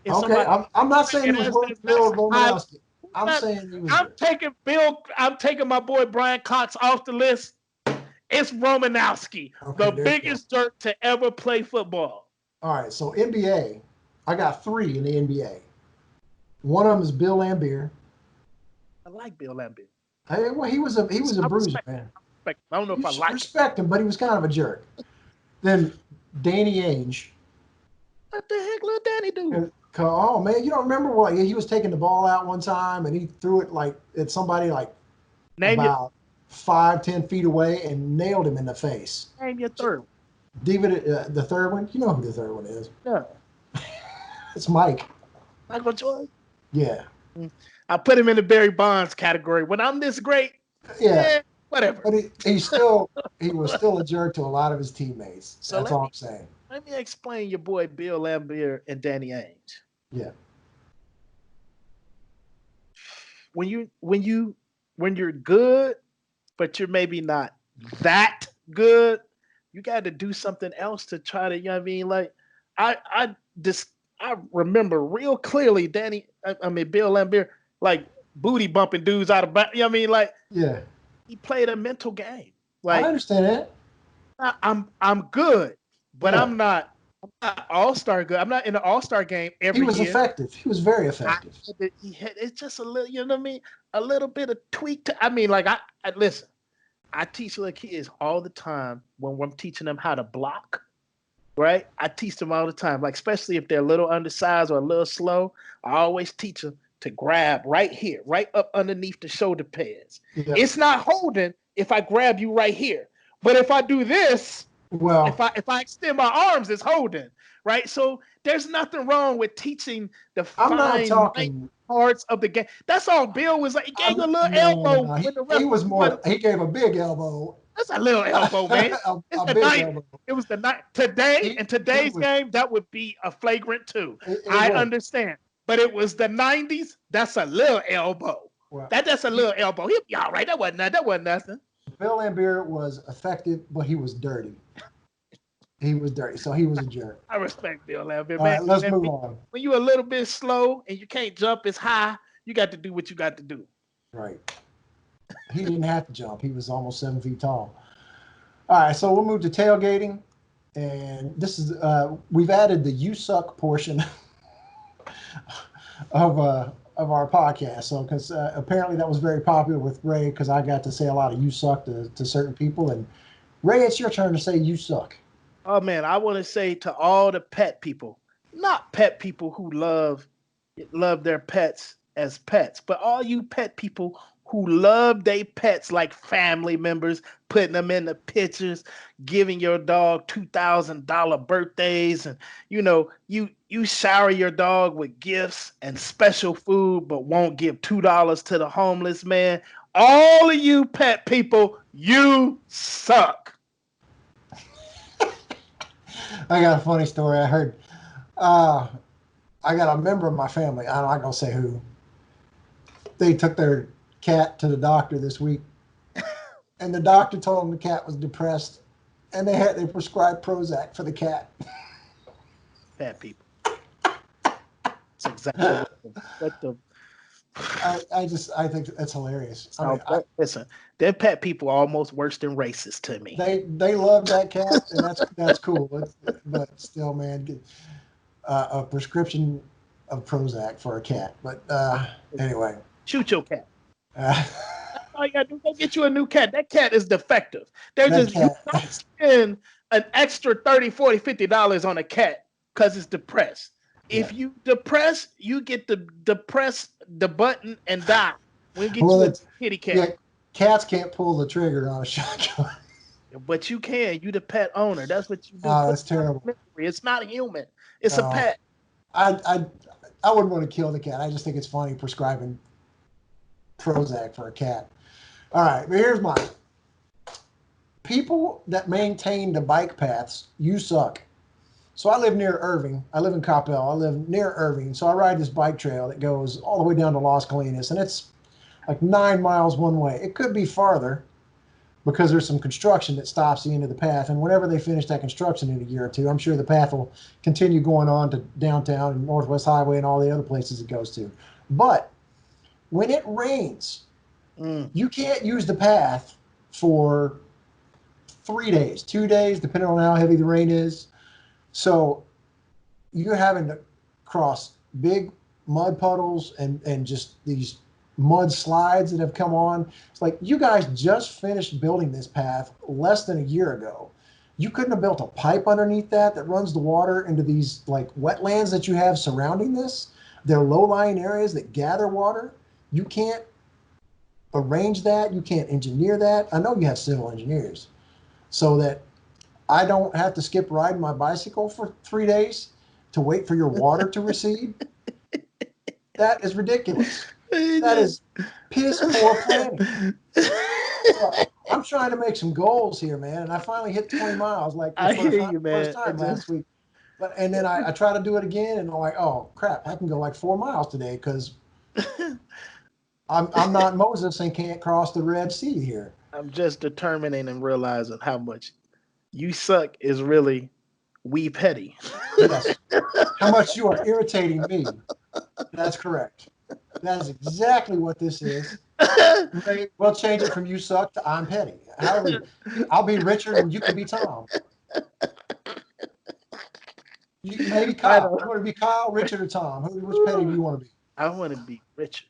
Speaker 1: okay, I'm not saying he was worth Bill Romanowski.
Speaker 2: I'm taking my boy Brian Cox off the list. It's Romanowski, the biggest jerk to ever play football.
Speaker 1: All right, so NBA, I got 3 in the NBA. One of them is Bill Laimbeer.
Speaker 2: I like Bill Laimbeer.
Speaker 1: Hey, well, he was a bruiser, man.
Speaker 2: I don't know if I like
Speaker 1: respect him, but he was kind of a jerk. Then Danny Ainge.
Speaker 2: What the heck, little Danny do?
Speaker 1: Oh man, you don't remember what he was taking the ball out one time and he threw it like at somebody like about 5-10 feet away and nailed him in the face.
Speaker 2: Name your third one.
Speaker 1: David, the third one. You know who the third one is?
Speaker 2: Yeah,
Speaker 1: it's Mike.
Speaker 2: Michael Jordan.
Speaker 1: Yeah.
Speaker 2: I put him in the Barry Bonds category. When I'm this great, whatever.
Speaker 1: But he was still a jerk to a lot of his teammates. So that's all I'm saying.
Speaker 2: Let me explain your boy Bill Laimbeer and Danny Ainge.
Speaker 1: Yeah.
Speaker 2: When you're good, but you're maybe not that good, you got to do something else to try to, you know what I mean? Like I remember real clearly Bill Laimbeer like booty bumping dudes out of, you know what I mean? Like,
Speaker 1: yeah,
Speaker 2: he played a mental game. Like,
Speaker 1: I understand that.
Speaker 2: I'm good, but I'm not all-star good. I'm not in the all-star game every year.
Speaker 1: He was effective. He was very effective.
Speaker 2: It's just a little, you know what I mean? A little bit of tweak to, I mean, like, I listen, I teach little kids all the time when I'm teaching them how to block, right? I teach them all the time, like, especially if they're a little undersized or a little slow, I always teach them to grab right here, right up underneath the shoulder pads. Yeah. It's not holding if I grab you right here. But if I do this, well, if I extend my arms, it's holding, right? So there's nothing wrong with teaching the fine parts of the game. That's all Bill was like. He gave you a little elbow.
Speaker 1: No. He gave a big elbow.
Speaker 2: That's a little elbow, man.
Speaker 1: a big elbow.
Speaker 2: It was the night. Today, in today's game, that would be a flagrant 2. I understand. But it was the 90s. That's a little elbow. Well, that's a little elbow. He'll be all right. That wasn't nothing.
Speaker 1: Bill Laimbeer was effective, but he was dirty. He was dirty, so he was a jerk.
Speaker 2: I respect Bill Laimbeer, man.
Speaker 1: All right, let's move on.
Speaker 2: When you're a little bit slow and you can't jump as high, you got to do what you got to do.
Speaker 1: Right. He didn't have to jump. He was almost 7 feet tall. All right, so we'll move to tailgating. And this is, we've added the You Suck portion of our podcast. So, because apparently that was very popular with Ray, because I got to say a lot of "you suck" to certain people. And Ray, it's your turn to say "you suck."
Speaker 2: Oh man, I want to say to all the pet people, not pet people who love their pets as pets, but all you pet people who love their pets like family members, putting them in the pictures, giving your dog $2,000 birthdays, and you shower your dog with gifts and special food, but won't give $2 to the homeless man. All of you pet people, you suck.
Speaker 1: I got a funny story. I heard. I got a member of my family. I'm not gonna say who. They took their cat to the doctor this week, and the doctor told them the cat was depressed, and they prescribed Prozac for the cat.
Speaker 2: Bad people. That's exactly what the.
Speaker 1: I think that's hilarious.
Speaker 2: Listen, they're pet people are almost worse than racist to me.
Speaker 1: They love that cat, and that's cool. But still, man, a prescription of Prozac for a cat. But anyway,
Speaker 2: shoot your cat. All you gotta do, go get you a new cat. That cat is defective. You don't spend an extra $30, $40, $50 on a cat because it's depressed. If you depress, you get to depress the button and die. We'll get
Speaker 1: Well,
Speaker 2: you a
Speaker 1: it's
Speaker 2: kitty cat.
Speaker 1: yeah. Cats can't pull the trigger on a shotgun.
Speaker 2: But you can. You the pet owner. That's what you do.
Speaker 1: Oh,
Speaker 2: Put
Speaker 1: that's
Speaker 2: it out of
Speaker 1: terrible.
Speaker 2: memory. It's not human. It's a
Speaker 1: Oh,
Speaker 2: pet.
Speaker 1: I, I, I wouldn't want to kill the cat. I just think it's funny prescribing Prozac for a cat. All right, but here's mine. People that maintain the bike paths, you suck. So I live near Irving. I live in Coppell. I live near Irving. So I ride this bike trail that goes all the way down to Las Colinas, and it's like 9 miles one way. It could be farther because there's some construction that stops the end of the path. And whenever they finish that construction in a year or two, I'm sure the path will continue going on to downtown and Northwest Highway and all the other places it goes to. But when it rains,
Speaker 2: Mm.
Speaker 1: you can't use the path for 3 days, 2 days, depending on how heavy the rain is. So you're having to cross big mud puddles and just these mud slides that have come on. It's like you guys just finished building this path less than a year ago. You couldn't have built a pipe underneath that runs the water into these like wetlands that you have surrounding this. They're low-lying areas that gather water. You can't arrange that. You can't engineer that. I know you have civil engineers so that I don't have to skip riding my bicycle for 3 days to wait for your water to recede. That is ridiculous. That is piss poor planning. So I'm trying to make some goals here, man, and I finally hit 20 miles like
Speaker 2: I
Speaker 1: for the
Speaker 2: hear you,
Speaker 1: first
Speaker 2: man.
Speaker 1: time last week. And then I try to do it again, and I'm like, oh crap, I can go like 4 miles today because I'm not Moses and can't cross the Red Sea here.
Speaker 2: I'm just determining and realizing how much you suck is really we petty.
Speaker 1: Yes, how much you are irritating me. That's correct. That is exactly what this is. We'll change it from you suck to I'm petty. However, I'll be Richard and you can be Tom. Maybe
Speaker 2: I
Speaker 1: Kyle.
Speaker 2: know.
Speaker 1: You want to be Kyle, Richard, or Tom? Which petty do you want to be?
Speaker 2: I want to be Richard.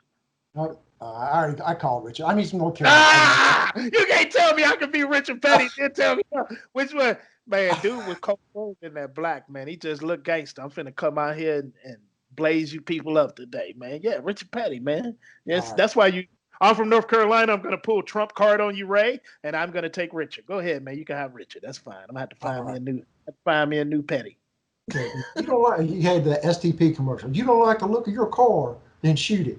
Speaker 1: I call Richard. I'm East North Carolina.
Speaker 2: You can't tell me I can be Richard Petty. Then tell me which one. Man, dude was cold in that black, man. He just looked gangster. I'm finna come out here and blaze you people up today, man. Yeah, Richard Petty, man. Yes,
Speaker 1: All right.
Speaker 2: that's why you. I'm from North Carolina. I'm gonna pull Trump card on you, Ray, and I'm gonna take Richard. Go ahead, man. You can have Richard. That's fine. I'm gonna have to
Speaker 1: All
Speaker 2: find me
Speaker 1: right.
Speaker 2: a new. Find me a new Petty.
Speaker 1: Okay. You don't like. You had the STP commercial. You don't like the look of your car, then shoot it.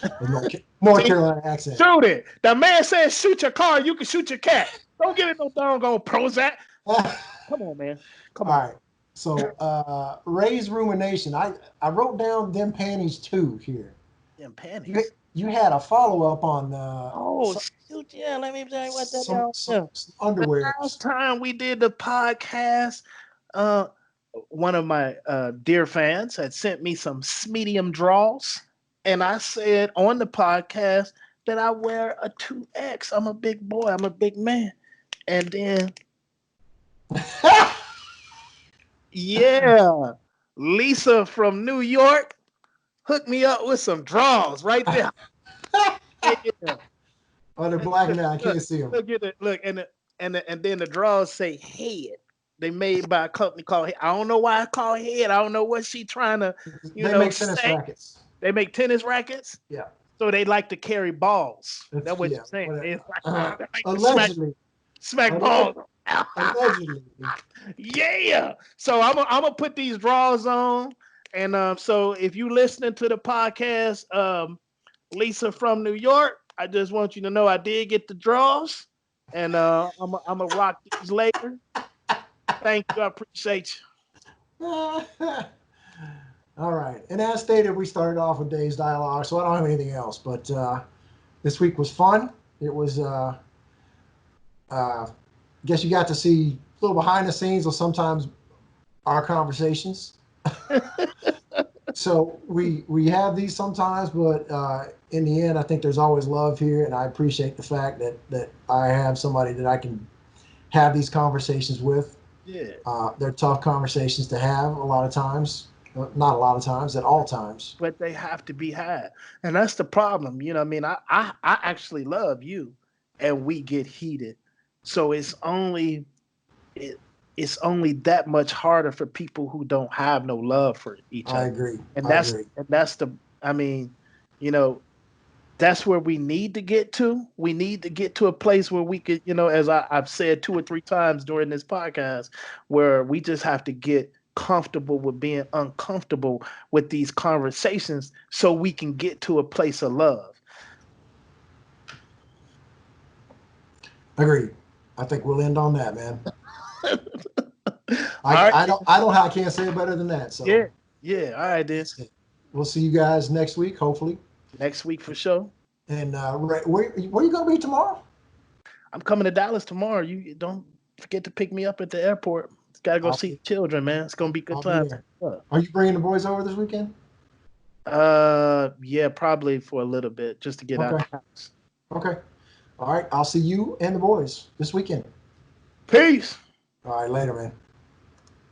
Speaker 1: The North
Speaker 2: See,
Speaker 1: Carolina accent.
Speaker 2: shoot it. The man says shoot your car. You can shoot your cat. Don't give it no doggone Prozac. Come on, man. Come
Speaker 1: All
Speaker 2: on.
Speaker 1: right. So Ray's rumination. I wrote down them panties too here.
Speaker 2: Them
Speaker 1: You
Speaker 2: panties.
Speaker 1: you had a follow up on
Speaker 2: Oh, shoot, yeah. Let me tell you what that
Speaker 1: some, some, some underwears.
Speaker 2: last time we did the podcast, uh, one of my dear fans had sent me some medium draws, and I said on the podcast that I wear a 2X. I'm a big boy. I'm a big man. And then, yeah, Lisa from New York hooked me up with some draws right there. Yeah.
Speaker 1: Oh, they're black
Speaker 2: Look,
Speaker 1: and I can't see them.
Speaker 2: look at it. Look, and then the draws say head. They made by a company called Head. I don't know why I call it Head. I don't know what she trying to,
Speaker 1: They make tennis
Speaker 2: say.
Speaker 1: rackets.
Speaker 2: They make tennis rackets,
Speaker 1: Yeah.
Speaker 2: so they like to carry balls. That's what
Speaker 1: Yeah.
Speaker 2: you're saying.
Speaker 1: Whatever.
Speaker 2: They like to
Speaker 1: Allegedly.
Speaker 2: smack
Speaker 1: Alleg-
Speaker 2: balls.
Speaker 1: allegedly.
Speaker 2: Yeah. So I'm gonna put these draws on, and so if you listening to the podcast, Lisa from New York, I just want you to know I did get the draws, and I'm gonna rock these later. Thank you, I appreciate
Speaker 1: All right. And as stated, we started off with Dave's dialogue, so I don't have anything else. But this week was fun. It was, I guess you got to see a little behind the scenes of sometimes our conversations. So we have these sometimes, but in the end, I think there's always love here, and I appreciate the fact that I have somebody that I can have these conversations with.
Speaker 2: you.
Speaker 1: They're tough conversations to have a lot of times. Not a lot of times, at all times.
Speaker 2: But they have to be had, and that's the problem. You know, what I mean, I actually love you, and we get heated, so it's only it. it's only that much harder for people who don't have no love for each
Speaker 1: I
Speaker 2: other.
Speaker 1: agree.
Speaker 2: And
Speaker 1: I agree.
Speaker 2: that's the, I mean, you know, that's where we need to get to. We need to get to a place where we could, as I've said 2 or 3 times during this podcast, where we just have to get comfortable with being uncomfortable with these conversations so we can get to a place of love.
Speaker 1: Agreed. I think we'll end on that, man.
Speaker 2: All right.
Speaker 1: I can't say it better than that. So
Speaker 2: Yeah. Yeah. All right, then.
Speaker 1: that's it. We'll see you guys next week, hopefully.
Speaker 2: Next week for sure.
Speaker 1: And where you gonna be tomorrow?
Speaker 2: I'm coming to Dallas tomorrow. You don't forget to pick me up at the airport. Gotta go
Speaker 1: I'll
Speaker 2: see
Speaker 1: be,
Speaker 2: the children, man. It's gonna be good
Speaker 1: I'll be
Speaker 2: times.
Speaker 1: there. Are you bringing the boys over this weekend?
Speaker 2: Yeah, probably for a little bit just to get out
Speaker 1: Okay.
Speaker 2: the house.
Speaker 1: Okay. All right. I'll see you and the boys this weekend.
Speaker 2: Peace.
Speaker 1: All right. Later, man.